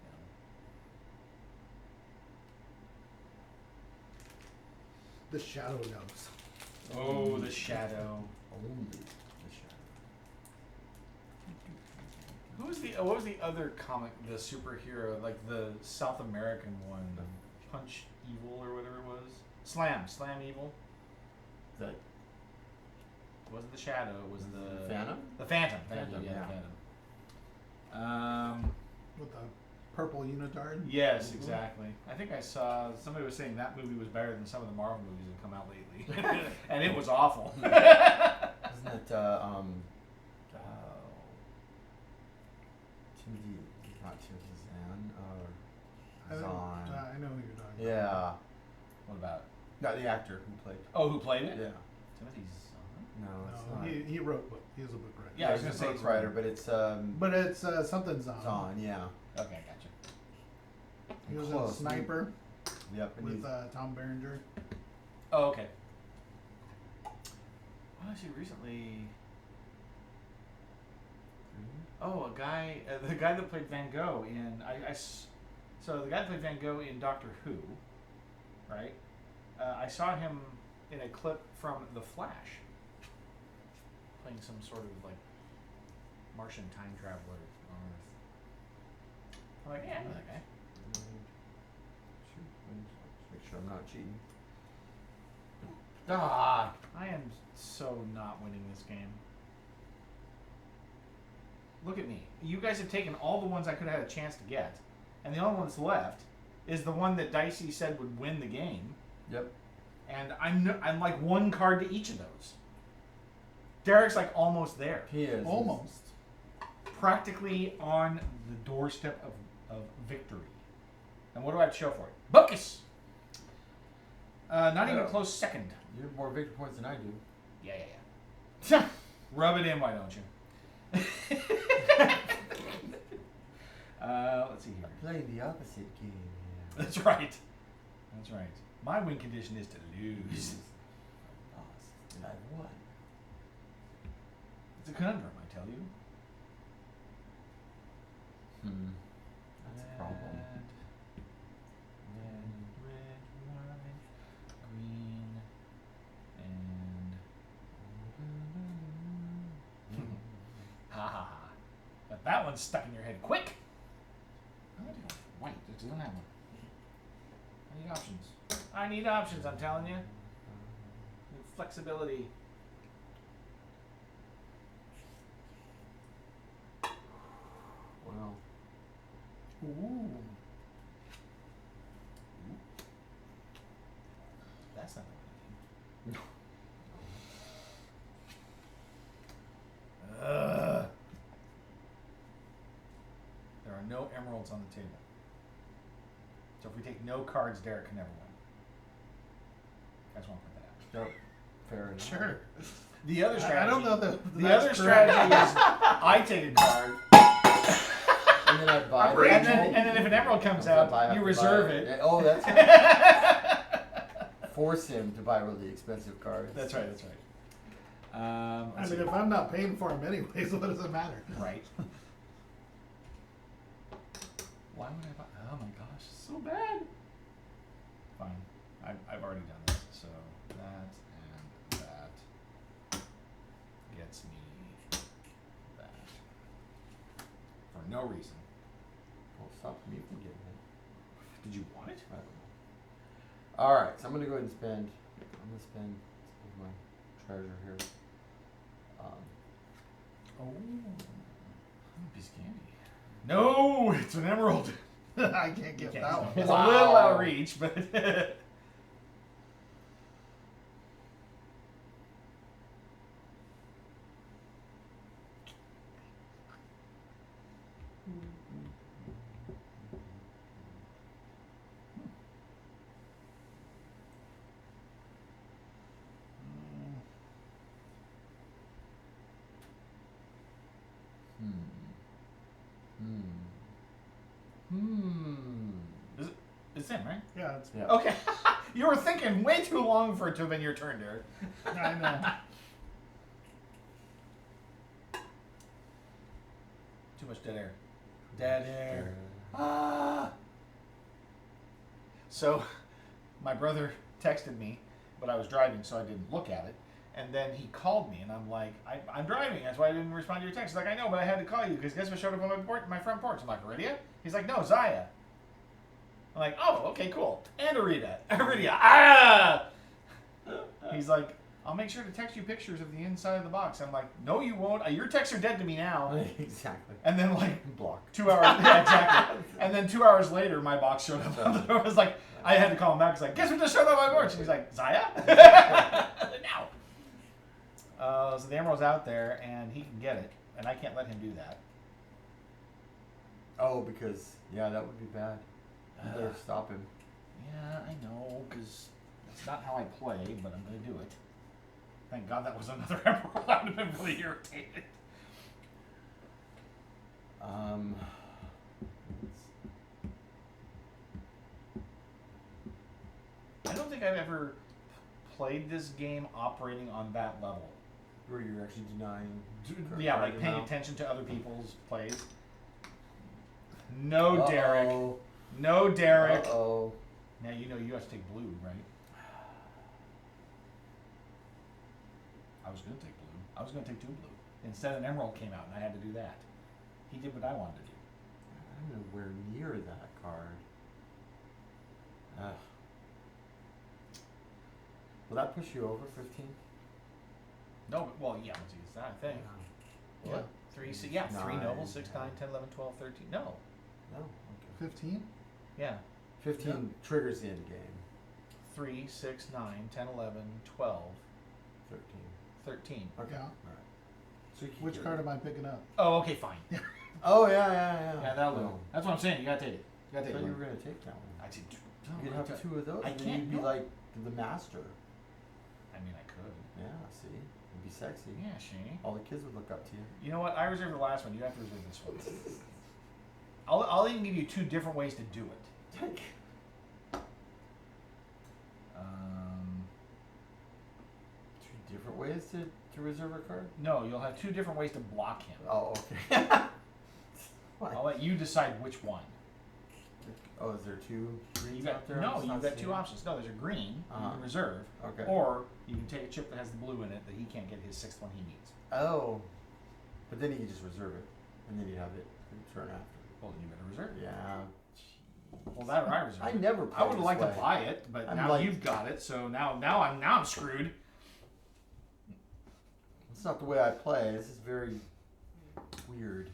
The shadow knows. Oh, the shadow. Only the shadow. What was the other comic, the superhero, like the South American one, the Punch Evil or whatever it was? Slam Evil. The It wasn't the Shadow, it was the Phantom? The Phantom. Thank Phantom, you, yeah, yeah. the Phantom. With the purple unitard. Yes, exactly. I think I saw somebody was saying that movie was better than some of the Marvel movies that have come out lately, and it was awful. Isn't it, Timothy, not Timothy Zahn, I Zahn. know who you're talking about. Yeah. What about? Not the actor who played. Oh, who played it? Yeah. Timothy Zahn? No, it's No, not. he wrote book. He is a book writer. Yeah, I was he's gonna a say book writer, but it's But it's something Zahn. Zahn, yeah. Okay, gotcha. He was Close. a sniper Yep. And with he's, Tom Berenger. Oh, okay. Well, actually, recently. Oh, a guy, the guy that played Van Gogh in so the guy that played Van Gogh in Doctor Who, right? I saw him in a clip from The Flash, playing some sort of like Martian time traveler on Earth. I'm like, yeah, I know that guy. Shoot, make sure I'm not cheating. Ah! I am so not winning this game. Look at me. You guys have taken all the ones I could have had a chance to get, and the only one that's left is the one that Dicey said would win the game. Yep. And I'm like one card to each of those. Derek's like almost there. He is. Almost. Practically on the doorstep of victory. And what do I have to show for it? Buckus! Not even a close second. You have more victory points than I do. Yeah. Rub it in, why don't you? Let's see here. Playing the opposite game. Yeah. That's right. That's right. My win condition is to lose. I lost, and I won. It's a conundrum, I tell you. That's a problem. Red, white, green, and ha ha ha. But that one's stuck in your head quick. I need to go for white. It doesn't have one. I need options. I need options, I'm telling you. Need flexibility. Well. Ooh. That's not what I need. There are no emeralds on the table. So if we take no cards, Derek can never win. I just want to put that out. Yep. Fair enough. Sure. The other strategy. I don't know The other strategy is I take a card, And then I buy the and emerald. then if an emerald comes So if I out, have you to reserve buy it. Yeah, oh, that's right. Force him to buy really expensive cards. That's right. That's right. I Let's mean, see. if I'm not paying for them anyways, what does it matter? Right. Why would I buy? Oh my gosh, it's so bad. Fine, I've already done this, so that and that gets me that for no reason. Well, stop me from getting it. Did you want it? I don't know. All right, so I'm gonna go ahead and spend. I'm gonna spend some of my treasure here. Oh, piece of candy. No, it's an emerald. I can't get You that can't. one. It's Wow. a little out of reach, but. It's him, right? Yeah, it's, Yeah. Okay. You were thinking way too long for it to have been your turn, Derek. I know. Too much dead air. Dead air. Ah. So, my brother texted me, but I was driving, so I didn't look at it. And then he called me, and I'm like, I'm driving. That's why I didn't respond to your text. He's like, I know, but I had to call you because guess what showed up on my front porch? I'm like, Iridia? He's like, no, Zaya. I'm like, oh, okay, cool. And Iridia. Ah! He's like, I'll make sure to text you pictures of the inside of the box. I'm like, no, you won't. Your texts are dead to me now. Exactly. And then like Block. 2 hours, yeah, exactly. And then 2 hours later, my box showed up on the door. I was like, I had to call him back. He's like, guess what just showed up on my porch? And he's like, Zaya? Now. So the emerald's out there, and he can get it, and I can't let him do that. Oh, because yeah, that would be bad. You better stop him. Yeah, I know, because that's not how I play, but I'm going to do it. Thank God that was another emerald. I would have been really irritated. I don't think I've ever played this game operating on that level. Where you're actually denying. Yeah, like paying attention to other people's plays. No, Derek. No, Derek. Oh. Now you know you have to take blue, right? I was gonna take blue. I was gonna take 2 blue. Instead, an emerald came out, and I had to do that. He did what I wanted to do. I'm nowhere near that card. Ugh. Will that push you over 15? No, but, well, yeah, let's see, it's that thing. Yeah. What? 3, 6, yeah, 3 Nine. nobles, 6, 9, 10, 11, 12, 13. No. No. Okay. 15? Yeah. 15 triggers the end game. 3, 6, 9, 10, 11, 12, 13. 13. Okay. Yeah. All right. So you Which card am I picking up? Oh, okay, fine. Oh yeah. Yeah, that'll do. No. That's what I'm saying. You gotta take it. You I gotta take thought you it. were gonna take that one. I did. You could have 2 of those. I and then can't, you'd be no. like the master. I mean, I could. Yeah. See, it'd be sexy. Yeah, Shane. All the kids would look up to you. You know what? I reserved the last one. You have to reserve this one. I'll even give you 2 different ways to do it. Two different ways to reserve a card. No, you'll have 2 different ways to block him. Oh, okay. I'll let you decide which one. Oh, is there 2 greens You got, out there? I'm no, just you've not got 2 seeing? options. No, there's a green you Uh-huh. can reserve, Okay. or you can take a chip that has the blue in it that he can't get his 6th one he needs. Oh, but then you can just reserve it, and then you have it turn after. Well, then you better reserve it. Yeah. Well, that or I reserve I it. never. Play I would have this liked to way. buy it, but I'm now like- you've got it, so now I'm screwed. It's not the way I play. This is very weird.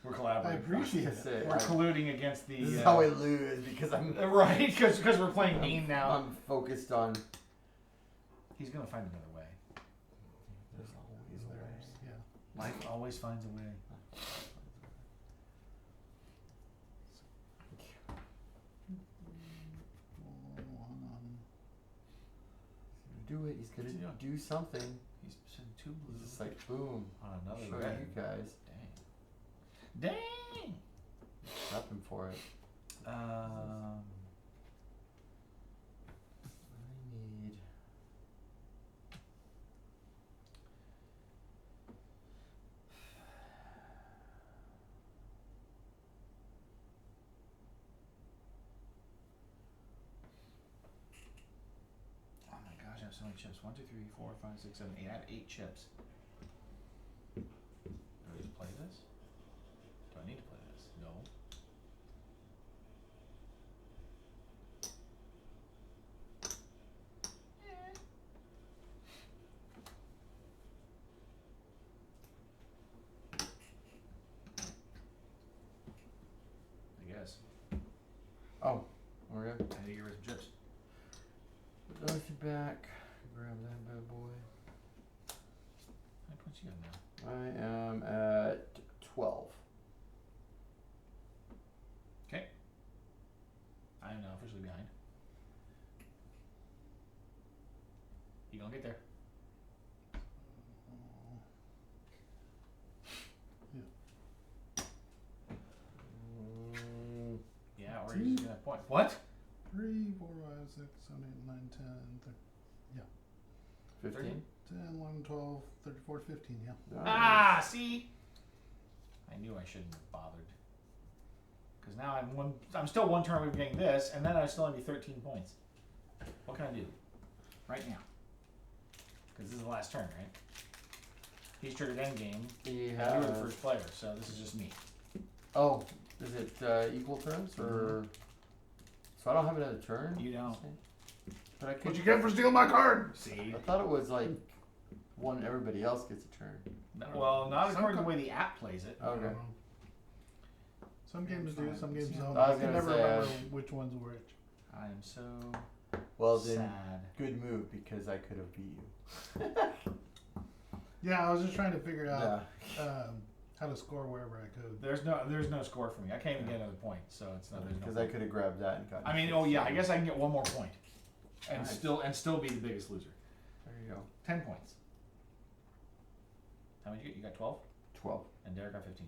We're I collaborating. appreciate That's it. it. We're colluding against the. This is how I lose because I'm Right, because we're playing mean now. I'm focused on. He's gonna find another way. There's always a way. Yeah. Life always finds a way. Do it. He's gonna What's he doing? do something. He's sending 2 He's blues just like boom. on another Show red. you guys. Dang. Dang. Prepping for it. Um. I need. Oh my gosh, I have so many chips. 1, 2, 3, 4, 5, 6, 7, 8. I have 8 chips. Do I just play this? Do I need to play this? No. I guess. Oh, we're good. I need to get rid of some chips. Put Dorothy back. Grab that bad boy. How many points you got now? I am at 12. Okay. I am now officially behind. You gonna get there? Yeah, or you're just gonna point. What? 3, 4, 5, 6, 7, 8, 9, 10, 15? 10, 11, 12, 34, 15, yeah. Ah, see? I knew I shouldn't have bothered. Because now I'm still 1 turn away from getting this, and then I still only 13 points. What can I do? Right now. Because this is the last turn, right? He's triggered endgame, He and you're the has. first player, so this is just me. Oh, is it equal turns or? So I don't have another turn. You don't. But I could. What'd you get for stealing my card? See? I thought it was like one. Everybody else gets a turn. No, well, not Some according to the way the app plays it. Okay. Some games do, some games don't. I I was can gonna never say, remember which one's which. I am so Well then, sad. good move because I could have beat you. Yeah, I was just trying to figure out Yeah. how to score wherever I could. There's no score for me. I can't even get another point, so it's not. There's no. Because I point. could have grabbed that and gotten. I mean, oh yeah, I guess I can get 1 more point, and Nice. still be the biggest loser. There you go. 10 points. How many did you get? You got 12, 12. and Derek got 15.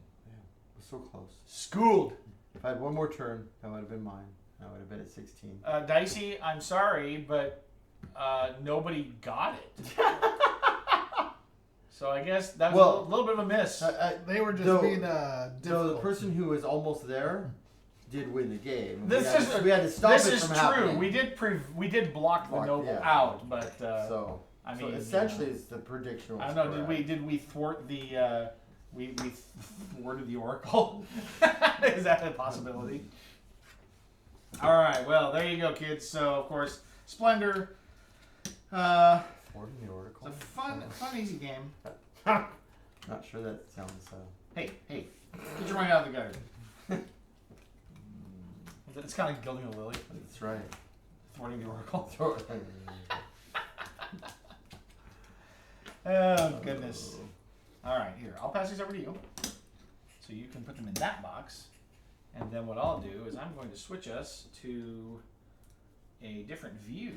We're so close. Schooled. If I had one more turn, that would have been mine. I would have been at 16. Dicey, I'm sorry, but nobody got it. So I guess that was Well, a little bit of a miss. They were just Though- being So the difficult. person who was almost there did win the game. This we had to stop this it is from true. happening. We did block the noble out, but So I mean, essentially, it's the prediction. I Was don't know. correct. Did we thwart the we thwarted the oracle? Is that a possibility? All right. Well, there you go, kids. So of course, Splendor. Thwarting the oracle. It's a fun, easy game. Not sure that sounds. Hey, get your mind out of the gutter. It's kind of gilding the lily. That's right. Thwarting the oracle. Thwarting. Oh goodness. All right, here. I'll pass these over to you, so you can put them in that box. And then what I'll do is I'm going to switch us to a different view.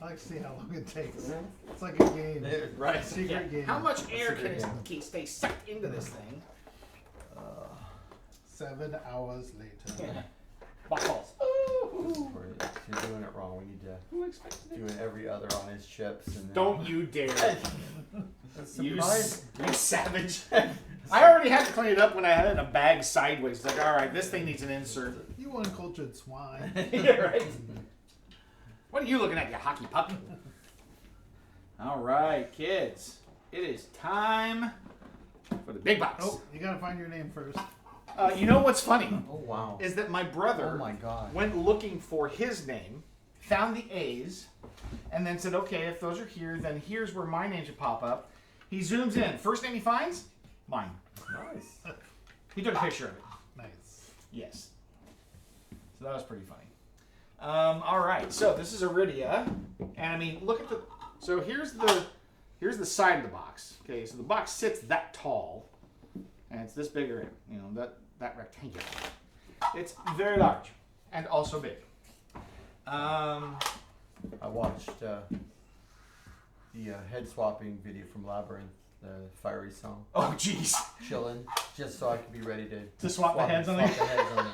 I like to see how long it takes. It's like a game. Right. Secret game. How much air Secret can stay sucked into this thing? 7 hours later. Balls. You're doing it wrong. We need to Who expected do it every other on his chips. And then Don't you dare. You Surprise. savage. I already had to clean it up when I had it in a bag sideways. It's like, all right, this thing needs an insert. You uncultured swine. Yeah, right. What are you looking at, you hockey puppy? All right, kids. It is time for the big box. Oh, you gotta find your name first. You know what's funny? Oh wow. Is that my brother Oh my God. went looking for his name, found the A's, and then said, okay, if those are here, then here's where my name should pop up. He zooms in. First name he finds? Mine. Nice. He took a picture of it. Nice. Yes. So that was pretty funny. All right. So this is Iridia, and I mean, look at the. So here's the side of the box. Okay, so the box sits that tall, and it's this bigger. You know that rectangular. It's very large and also big. I watched the head swapping video from Labyrinth, the fiery song. Oh, jeez. Chilling, just so I could be ready to Swap the heads on it. swap the heads on it.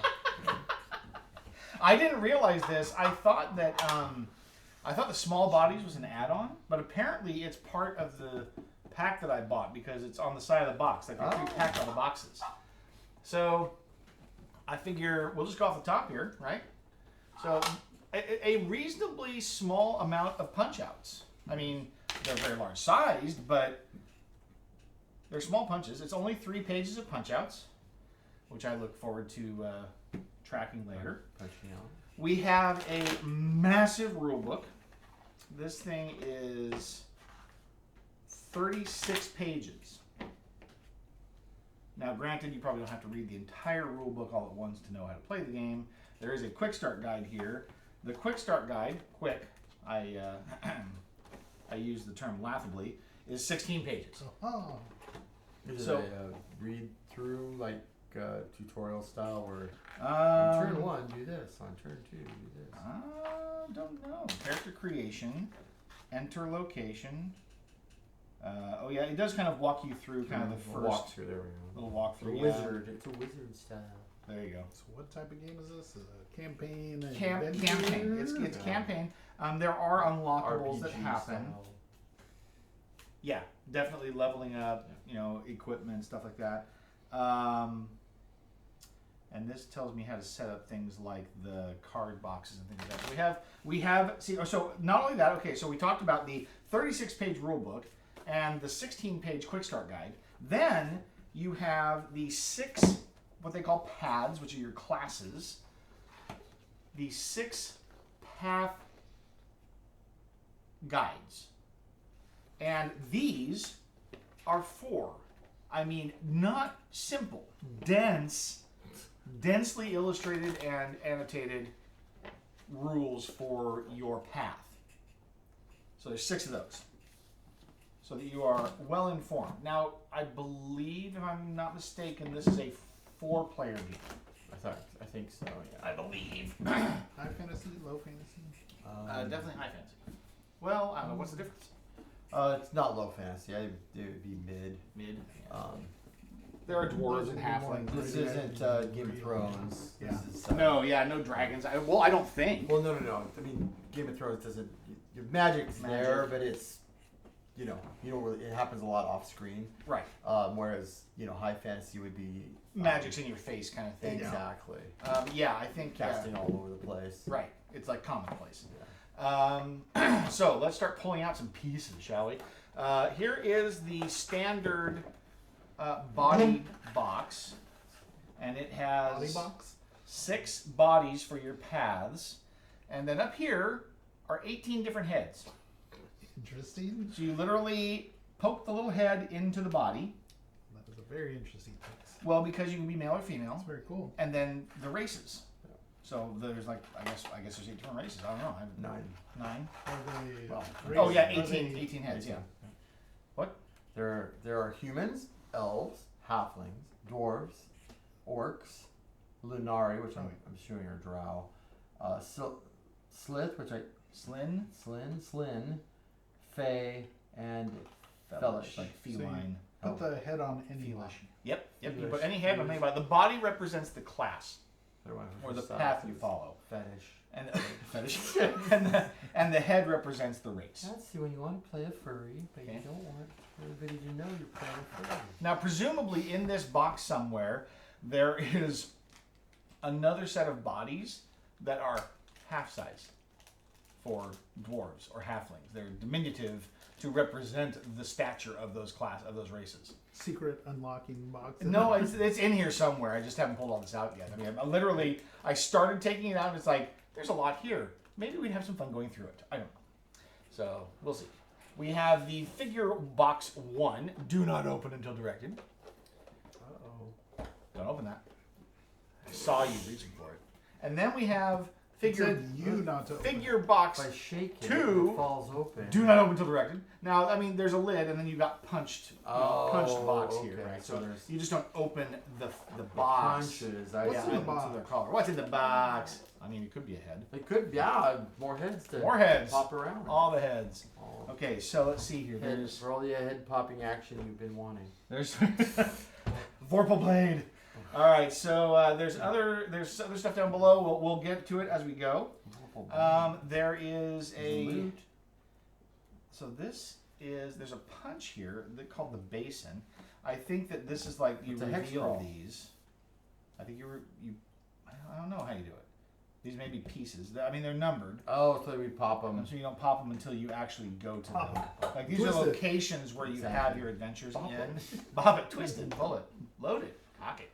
I didn't realize this. I thought that the small bodies was an add-on, but apparently it's part of the pack that I bought because it's on the side of the box. Like they pre-packed all the boxes. So I figure we'll just go off the top here, right? So a reasonably small amount of punch-outs. I mean, they're very large sized, but they're small punches. It's only 3 pages of punch-outs, which I look forward to tracking later. Punching out. We have a massive rule book. This thing is 36 pages. Now, granted, you probably don't have to read the entire rule book all at once to know how to play the game. There is a quick start guide here. The quick start guide, I use the term laughably, is 16 pages. Oh. Is So- it a read through like tutorial style where on turn 1 do this, on turn 2 do this? Don't know. Character creation, enter location. Oh yeah, it does kind of walk you through kind of the first walkthrough. There we go. little walkthrough. It's a wizard. It's a wizard style. There you go. So what type of game is this? Is it a campaign? An Campaign. It's Yeah. campaign. There are unlockables that RPG happen. style. Yeah, definitely leveling up. You know, equipment, stuff like that. And this tells me how to set up things like the card boxes and things like that. So we have. See, so not only that. Okay, so we talked about the 36-page rule book and the 16-page quick start guide. Then you have the 6 what they call paths, which are your classes. The 6 path guides, and these are for, I mean, not simple, densely illustrated and annotated rules for your path. So there's 6 of those, so that you are well informed. Now, I believe, if I'm not mistaken, this is a 4-player game. I think so. Yeah. I believe. High fantasy, low fantasy? Definitely high fantasy. Well, I don't know. What's the difference? It's not low fantasy. It would be mid. Mid. There are dwarves and halflings. This isn't Game of Thrones. Yeah. This is, No, no dragons. I don't think. Well, no. I mean, Game of Thrones doesn't. Your magic's Magic. there, but it's you don't really. It happens a lot off screen. Right. Whereas high fantasy would be Magic's in your face kind of thing. Exactly. Yeah, I think Casting all over the place. Right. It's like commonplace. Yeah. So let's start pulling out some pieces, shall we? Here is the standard body box, and it has Body box? 6 bodies for your paths, and then up here are 18 different heads. Interesting. So you literally poke the little head into the body. That is a very interesting piece. Well, because you can be male or female, That's very cool. and then the races. So there's like I guess there's 8 different races. I don't know. 9. Are they, Well, Oh yeah, races? Are 18, they- 18 heads. Yeah. What? There are humans, elves, halflings, dwarves, orcs, lunari, which I'm assuming are drow, slith, which slin, fey, and Fellish, like So you feline. Put the head on any Feline. line. Yep. You Feelish. put any head on any body. The body represents the class or the path you follow, Fetish. and fetish, and the head represents the race. That's when you want to play a furry, but Okay. you don't want everybody to know you're playing a furry. Now, presumably in this box somewhere, there is another set of bodies that are half size for dwarves or halflings. They're diminutive to represent the stature of those races. Secret unlocking box. No, it's in here somewhere. I just haven't pulled all this out yet. I mean, I started taking it out, and it's like, there's a lot here. Maybe we'd have some fun going through it. I don't know. So, we'll see. We have the figure box 1. Do not open until directed. Uh-oh. Don't open that. I saw you reaching for it. And then we have It said you not to open. figure box If I shake it, 2. it falls open. Do not open until directed. Now, I mean, there's a lid, and then you've got punched box here, okay. right? So So there's you just don't open the box. punches. What's in the into box? their collar. What's in the box? I mean, it could be a head. It could, more heads to More heads. pop around. All the heads. All Okay, so let's see here. heads for all the head popping action you've been wanting. There's Vorpal Blade. All right, so there's other stuff down below. We'll get to it as we go. There is a. Loot. So there's a punch here called the basin. I think that this is like you It's a hex reveal crawl. these. I think I don't know how you do it. These may be pieces. I mean, they're numbered, Oh, so we pop them. so you don't pop them until you actually go to Pop them. 'em. Like these Twist are it. locations where you Exactly. have your adventures Bop in. it. Bob it, twist it, pull it, load it, cock it.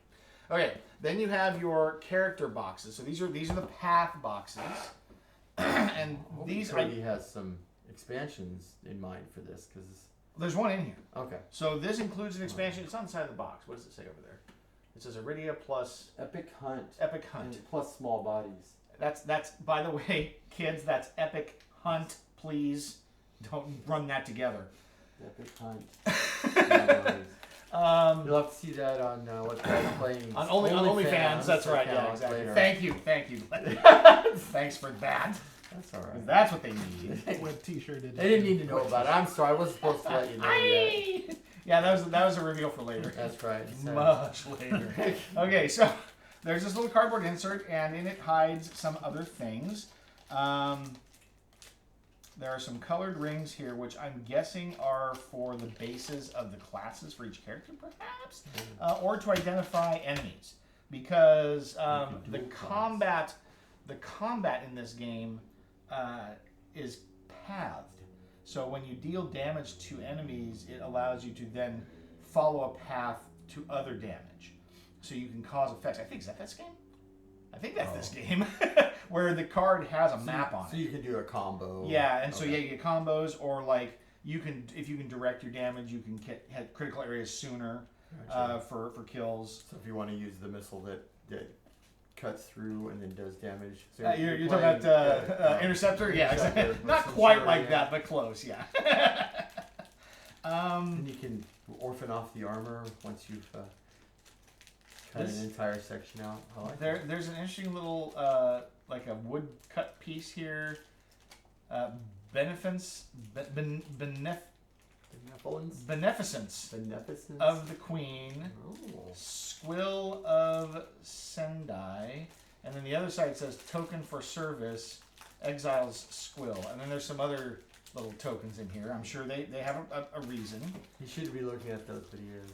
Okay, then you have your character boxes. So these are the path boxes, and these already has some expansions in mind for this because there's one in here. okay. So this includes an expansion. It's on the side of the box. What does it say over there? It says Iridia plus Epic Hunt. Epic Hunt. And plus small bodies. That's by the way, kids. That's Epic Hunt. Please don't run that together. Epic Hunt. Small bodies. You'll have to see that on what's playing On OnlyFans. That's right. Yeah, account exactly. later. Thank you. Thanks for that. That's all right. That's what they need. With t-shirt edition. They didn't need to know about it. I'm sorry. I wasn't supposed to let you know yet. Yeah, that was a reveal for later. That's right. Much later. Okay, so there's this little cardboard insert, and in it hides some other things. There are some colored rings here, which I'm guessing are for the bases of the classes for each character, perhaps, or to identify enemies, because the combat in this game is pathed. So when you deal damage to enemies, it allows you to then follow a path to other damage. So you can cause effects. I think, is that this game? I think that's this game, where the card has a map on it. So you can do a combo. Yeah, and so yeah, you get combos, or like if you can direct your damage, you can hit critical areas sooner for kills. So if you want to use the missile that cuts through and then does damage. So You're talking about Interceptor? Yeah, exactly. Interceptor, Not for quite sure, like yeah. that, but close, yeah. And you can orphan off the armor once you've cut an entire section out. I like that. There's an interesting little, like a wood cut piece here. Beneficence Beneficence of the Queen. Oh. Squill of Sendai. And then the other side says token for service, exiles Squill. And then there's some other little tokens in here. I'm sure they have a reason. You should be looking at those videos.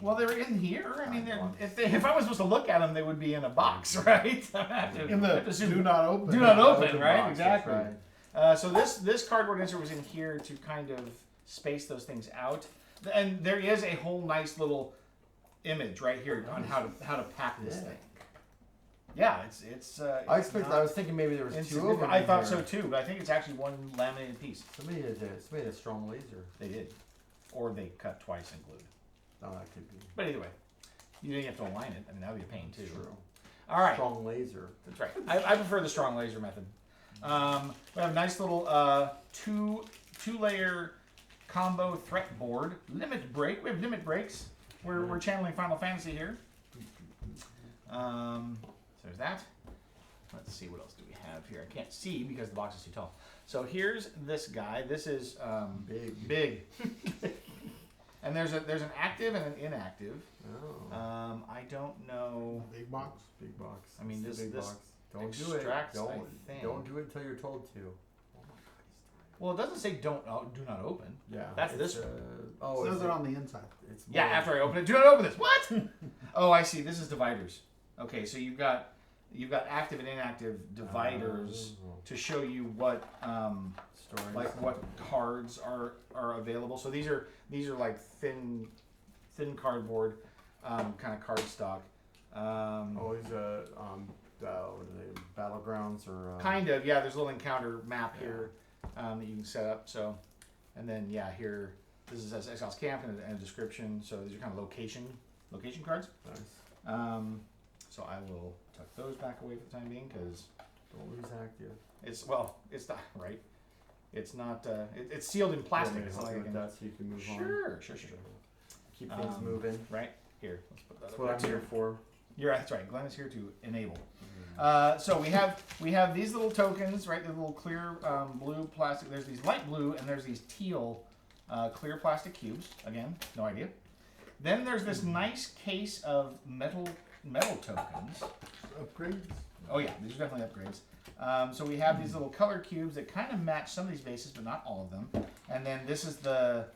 Well, they're in here. I mean, Ones. if I was supposed to look at them, they would be in a box, right? I have to, In I the have to assume- do not open. Do not open, Open right? box, Exactly. that's right. So this cardboard insert was in here to kind of space those things out, and there is a whole nice little image right here on how to pack this Yeah. thing. Yeah, it's. I was thinking maybe there was two of them. insignificant. I thought in so there. too, but I think it's actually one laminated piece. Somebody had a strong laser. They did, or they cut twice and glued. Oh, that could be. But either way, you didn't have to align it. I mean, that would be a pain too. True. All right. Strong laser. That's right. I prefer the strong laser method. We have a nice little two-layer combo threat board. Limit break. We have limit breaks. We're channeling Final Fantasy here. So there's that. Let's see, what else do we have here? I can't see because the box is too tall. So here's this guy. This is big. And there's an active and an inactive. Oh. I don't know. Big box. Big box. I mean, It's this- a big this box. Don't do it. extracts, I Don't do it until you're told to. Oh my God, Well, it doesn't say do not open. yeah. That's it's, this one. Oh, It is says it on the inside. It's Yeah, more- after I open it, do not open this. What? Oh, I see. This is dividers. Okay, so you've got active and inactive dividers Oh. to show you what Stories. like what cards are available. So these are like thin cardboard kind of card stock. Always what are they, battlegrounds or Kind of, yeah. There's a little encounter map here that you can set up. So, and then here this is Exiles Camp and a description. So these are kind of location cards. Nice. So I will tuck those back away for the time being because Don't lose active. it's not right. It's not. It's sealed in plastic. It's Help like you I with can, that so you can move on. sure. Keep things moving. Right here. Let's put that That's up what I'm next here for. That's right. Glenn is here to enable. So we have these little tokens, right? The little clear blue plastic. There's these light blue and there's these teal clear plastic cubes. Again, no idea. Then there's this nice case of metal tokens. Upgrades. Oh yeah, these are definitely upgrades. So we have these little color cubes that kind of match some of these bases, but not all of them. And then these are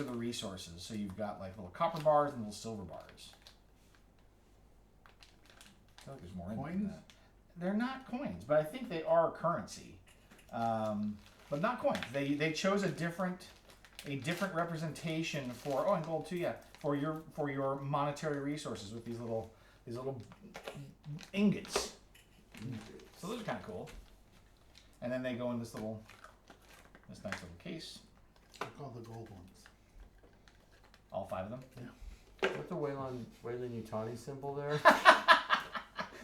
the resources. So you've got like little copper bars and little silver bars. I feel like there's more in Coins? that. They're not coins, but I think they are currency. But not coins. They chose a different representation for and gold too, yeah. For your monetary resources with these little ingots. So those are kind of cool. And then they go in this nice little case. I call the gold ones. All 5 of them. Is that the Wayland Yutani symbol there?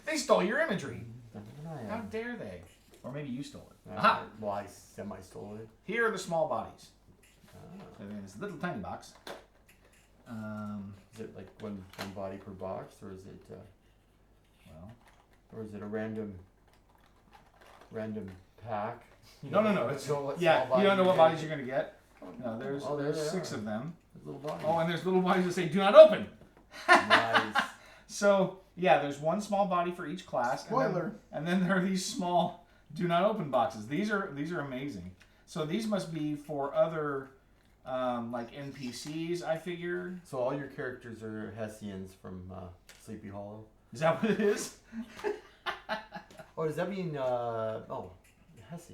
They stole your imagery. I How am. dare they? Or maybe you stole it. Aha! Well, I semi-stole it. Here are the small bodies. Ah. So in this little tiny box. Is it like one body per box, or is it Well, a random pack? You no. don't It's, know what yeah, small you don't know body what you're bodies you're gonna get. No, there's Oh, there they 6 are. of them. There's little bodies. Oh, and there's little bodies that say "Do not open." Nice. So yeah, there's one small body for each class. Spoiler. And then there are these small "Do not open" boxes. These are amazing. So these must be for other like NPCs, I figure. So all your characters are Hessians from Sleepy Hollow. Is that what it is? Oh, does that mean Hesse?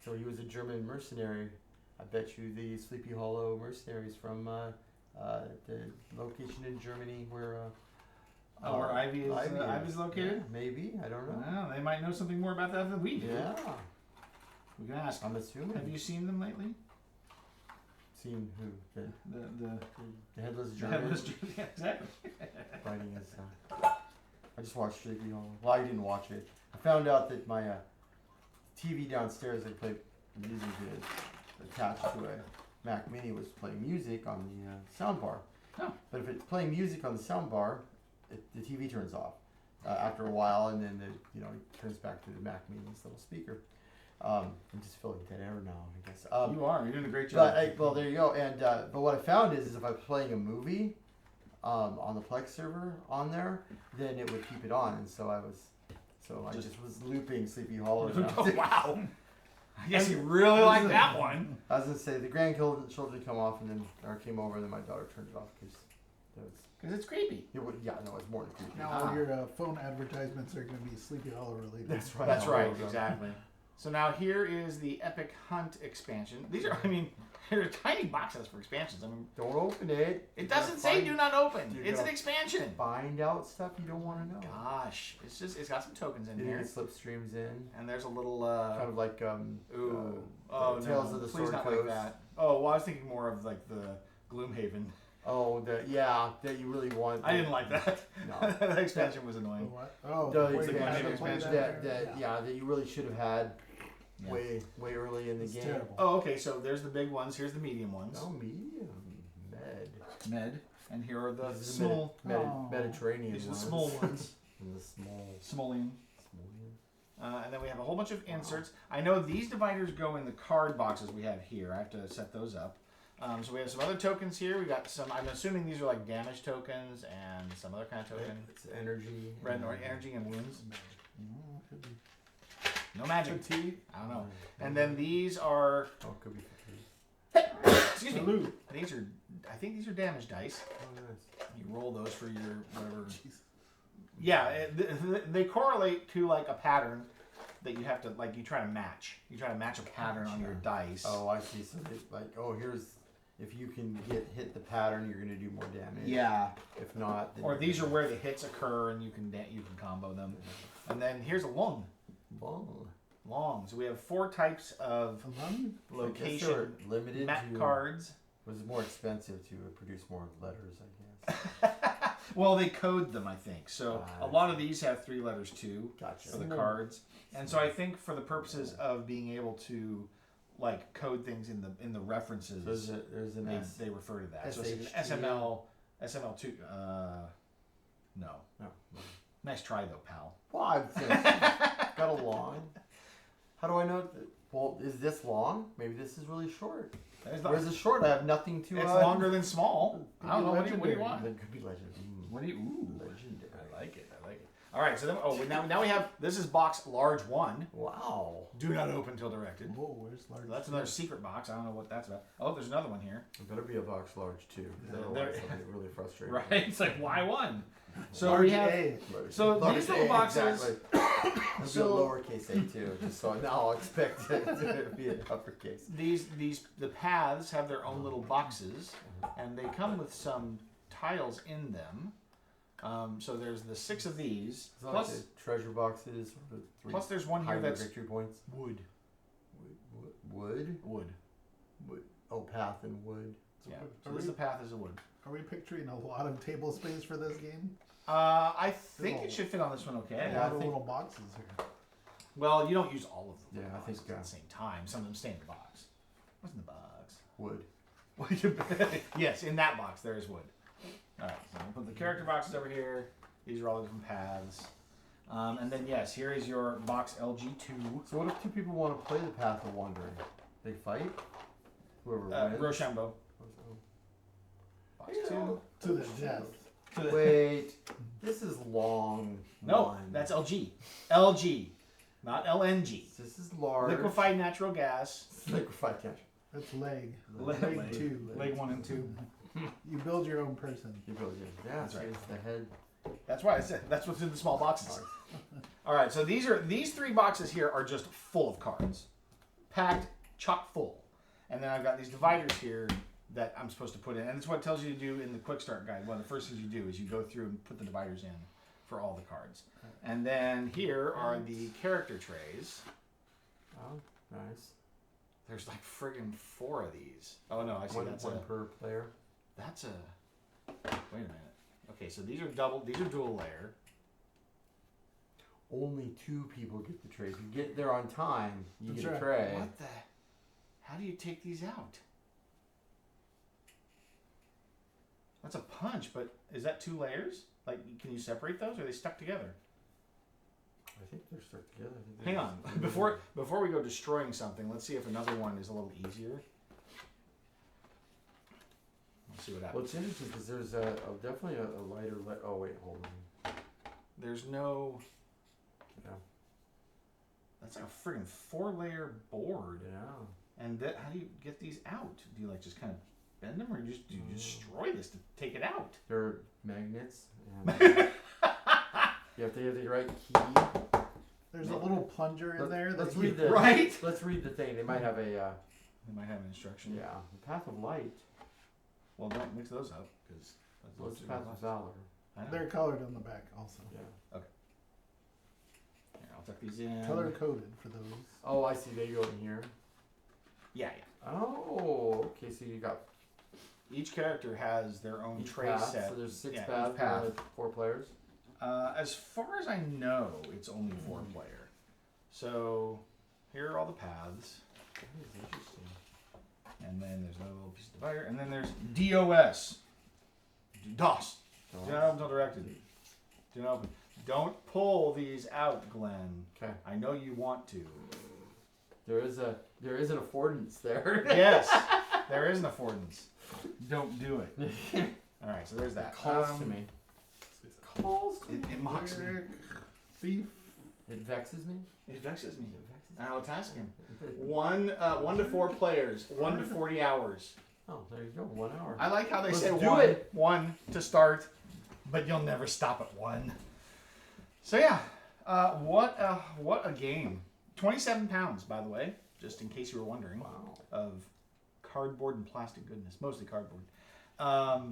So he was a German mercenary. I bet you the Sleepy Hollow mercenaries from the location in Germany where Where Ivy's located? Yeah, maybe, I don't know. Well, they might know something more about that than we do. Yeah, We can ask. I'm assuming. Have you seen them lately? Seen who? The headless The German headless German. Yeah, exactly. fighting his. I just watched Sleepy Hollow. Well, I didn't watch it. I found out that my TV downstairs I play music is attached to a Mac Mini was playing music on the sound bar. Oh. But if it's playing music on the sound bar, the TV turns off after a while, and then it turns back to the Mac Mini's little speaker. I'm just filling dead air now, I guess. You are. You're doing a great job. But well, there you go. And but what I found is if I was playing a movie on the Plex server on there, then it would keep it on, and so I just was looping Sleepy Hollow. Oh, wow. I guess you really like that one. I was gonna say the grandchildren come off and then or came over and then my daughter turned it off because Because it's creepy. yeah, no, it's more than creepy. Now all your phone advertisements are going to be Sleepy Hollow related. That's right. That's right, exactly. So now here is the Epic Hunt expansion. These are, I mean, they're tiny boxes for expansions. I mean, Don't open it. it doesn't say do not open. You're It's an gonna expansion. Find out stuff you don't want to know. Gosh, it's got some tokens in You here, get slipstreams in. and there's a little Kind of like ooh, Tales no, of the please Sword not Coast. like that. Oh, well, I was thinking more of like the Gloomhaven. Oh, that you really want. I didn't like that. No. That expansion was The annoying. what? Oh, The where you expansion. have to play Expansion. that you really should have had Yeah. way early in the It's game. terrible. Oh, okay. So there's the big ones. Here's the medium ones. Oh, medium, med. Med, and here are the These are small. Oh. Mediterranean. These are the ones. small ones. And the small. Smallian. Small. And then we have a whole bunch of inserts. I know these dividers go in the card boxes we have here. I have to set those up. So we have some other tokens here. We got some. I'm assuming these are like damage tokens and some other kind of token. It's energy. Red or energy and wounds. Could be. No magic. Fatigue. I don't know. And then these are. Oh, it could be fatigue. Excuse me. Salute. These are. I think these are damage dice. Oh, nice. You roll those for your whatever. Jeez. Yeah, they correlate to like a pattern that you have to like. You try to match. You try to match a pattern on your dice. Oh, I see. So here's if you can hit the pattern, you're gonna do more damage. Yeah. If not, then Or these are where the hits occur, and you can combo them. And then here's a long. Long. So we have 4 types of Alone? location limited map to, cards. Was more expensive to produce more letters, I guess. Well, they code them, I think. So Ah, a lot of these have 3 letters too Gotcha. for the cards. And so I think for the purposes of being able to like code things in the references, So there's an S. they refer to that. So it's SHT. an SML2. No. No. Nice try though, pal. Well, I've got a long. How do I know? Well, is this long? Maybe this is really short. Whereas it's short, I have nothing to. It's longer than small. Could I don't be know. What do you Legendary. want? It could be legendary. What do you? Ooh, Legendary. I like it. All right. So then, now we have. This is box large 1. Wow. Do not open till directed. Whoa, where's large? So that's another secret box. I don't know what that's about. Oh, there's another one here. It better be a box large too. There- Otherwise, I'll get really frustrated. Right? It's like why 1? So Large we have. A. So Large these little A, boxes. Exactly. I'll So- do a lowercase a too, just so now I'll expect it to be an uppercase. The paths have their own little boxes, and they come with some tiles in them. So there's the 6 of these. It's not like Plus, the treasure boxes or the 3 plus there's one here higher that's victory points. wood. Wood. Wood. Oh, path and wood. Yeah. Are So this is the path is a wood. Are we picturing a lot of table space for this game? I think it should fit on this one okay. A Yeah, I lot of think- little boxes here. Well, you don't use all of them Yeah, I think, at the same time. Some of them stay in the box. What's in the box? Wood. Yes, in that box there is wood. All right, so we'll put the character boxes over here. These are all the different paths. And then yes, here is your box LG2. So what if 2 people want to play the Path of Wandering? They fight? Whoever wins? Rochambeau. Box 2. To the death. Wait, this is long. No, one. that's LG. LG, not LNG. This is large. Liquefied natural gas. Liquefied cash. That's leg. Leg Leg 2. Leg 1 and 2. You build your own person. You go again. Yeah, That's right. it's the head. That's why I said that's what's in the small boxes. All right, so these 3 boxes here are just full of cards, packed, chock full, and then I've got these dividers here that I'm supposed to put in, and it's what it tells you to do in the quick start guide. One of the first things you do is you go through and put the dividers in for all the cards, and then here are the character trays. Oh, nice. There's like friggin' 4 of these. Oh no, I see. One per player. That's a. Wait a minute. Okay, so these are dual layer. Only 2 people get the tray. If you get there on time, you That's get a right. tray. What the? How do you take these out? That's a punch, but is that 2 layers? Like, can you separate those? Or are they stuck together? I think they're stuck together. I think Hang they're on. just- Before we go destroying something, let's see if another one is a little easier. Let's see what Well, happens. it's interesting because there's definitely a lighter. Oh wait, hold on. There's no. Yeah. That's like a friggin' 4-layer board. Yeah. And how do you get these out? Do you like just kind of bend them, or do you destroy this to take it out? They're magnets. And you have to have the right key. There's a little plunger in there. Let's that read the Right? Let's read the thing. They might have a. They might have an instruction. Yeah. The path of light. Well, don't mix those up because. What's the path of valor? They're colored on the back also. Yeah. Here, I'll tuck these in. Color coded for those. Oh, I see. They go in here. Yeah. Oh, okay. So you got Each character has their own each tray path. set. So there's 6 Yeah, each paths. path. With 4 players. As far as I know, it's only 4-player. So here are all the paths, That is interesting. and then there's another little piece of divider, and then there's DOS. DOS. Do not open until directed. Do not open. Don't pull these out, Glenn. Okay. I know you want to. There is an affordance there. Yes, there is an affordance. Don't do it. All right, so there's that. It calls to me. Calls to me. It mocks me. Thief. It vexes me. It vexes me. It vexes me. I'll task him. 1 to 4 players, 1 to 40 hours. Oh, there you go. 1 hour. I like how they Let's say do 1, it. 1 to start, but you'll never stop at 1. So yeah, what a game. 27 pounds, by the way, just in case you were wondering, Wow. of cardboard and plastic goodness, mostly cardboard. I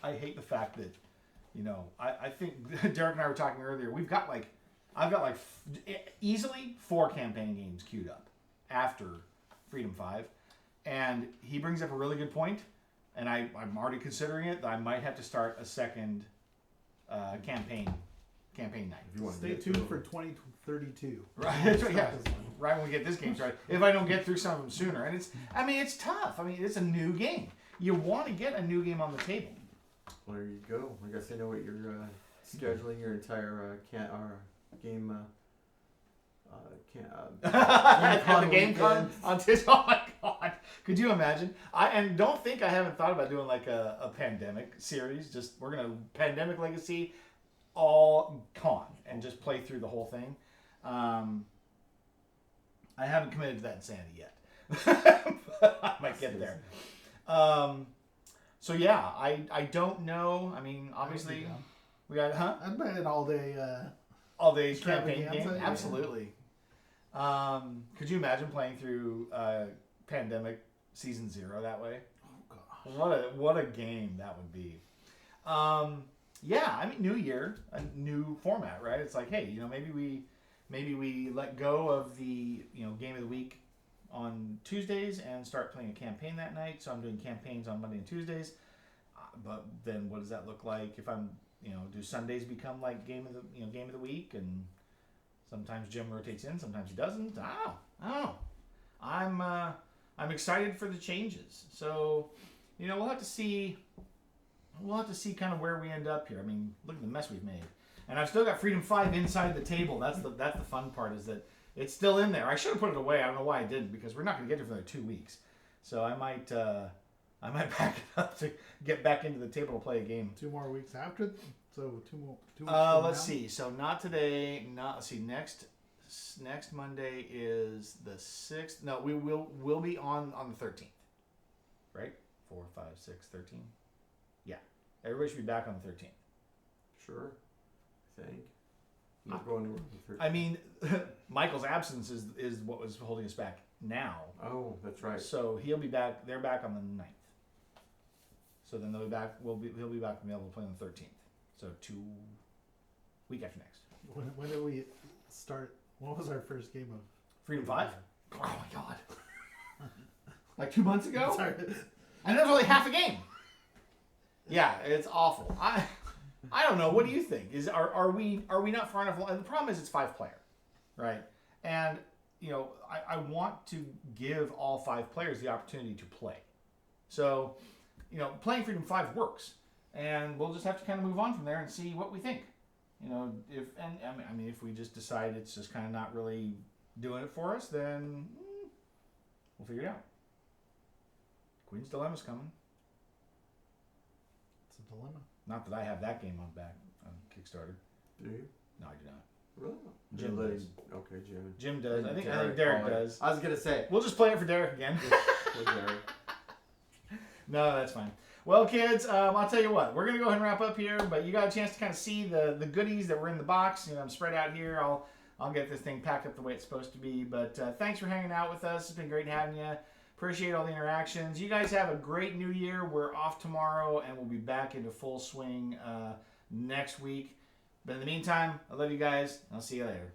hate the fact that, I think Derek and I were talking earlier. I've got easily 4 campaign games queued up after Freedom 5, and he brings up a really good point, and I'm already considering it. That I might have to start a second campaign night. If you want to Stay get tuned through for 2032. Right, yeah. Right when we get this game started. If I don't get through some of them sooner, and it's tough. It's a new game. You want to get a new game on the table. Well, there you go. I guess I know what you're scheduling your entire game. At the Game game Con con on Tish. Oh my god! Could you imagine? And don't think I haven't thought about doing like a pandemic series. Just we're gonna Pandemic Legacy, all con, and just play through the whole thing. I haven't committed to that insanity yet. But I might get there. So yeah, I don't know. Obviously we got I'd buy an all day. all day campaign extravaganza, game. yeah. Absolutely. Could you imagine playing through Pandemic Season 0 that way? Oh gosh. What a game that would be. New year, a new format, right? It's like, hey, maybe we let go of the game of the week on Tuesdays and start playing a campaign that night. So I'm doing campaigns on Monday and Tuesdays. But then what does that look like if I'm do Sundays become like game of the week? And sometimes Jim rotates in, sometimes he doesn't. I don't know. I'm excited for the changes. So we'll have to see. We'll have to see kind of where we end up here. Look at the mess we've made. And I've still got Freedom 5 inside the table. That's the fun part, is that it's still in there. I should have put it away. I don't know why I didn't, because we're not going to get it for another 2 weeks. So I might back it up to get back into the table to play a game. 2 more weeks after. So 2 more. 2 weeks. Let's see. So not today. Let's see. Next Monday is the 6th. No, we'll be on the 13th. Right? 4, 5, 6, 13. Yeah. Everybody should be back on the 13th. Sure. I think. I'm not going anywhere. Michael's absence is what was holding us back now. Oh, that's right. So he'll be back. They're back on the 9th. So then they'll be back. He'll be back and be able to play on the 13th. So week after next. When did we start? What was our first game of Freedom 5? Oh my god. Like 2 months ago? Sorry. And that was only half a game. Yeah, it's awful. I don't know. What do you think? Are we not far enough along? The problem is it's 5-player, right? And I want to give all 5 players the opportunity to play. So, playing Freedom 5 works, and we'll just have to kind of move on from there and see what we think. If we just decide it's just kind of not really doing it for us, then we'll figure it out. Queen's Dilemma's coming. It's a dilemma. Not that I have that game on Kickstarter. Do you? No, I do not. Really? Jim Really? does. Okay, Jim. Jim does. I think Derek Derek probably. does. I was gonna say. We'll just play it for Derek again. With Derek. No, that's fine. Well, kids, I'll tell you what. We're gonna go ahead and wrap up here, but you got a chance to kind of see the goodies that were in the box. You know, I'm spread out here. I'll get this thing packed up the way it's supposed to be. But thanks for hanging out with us. It's been great having you. Appreciate all the interactions. You guys have a great new year. We're off tomorrow, and we'll be back into full swing next week. But in the meantime, I love you guys. I'll see you later.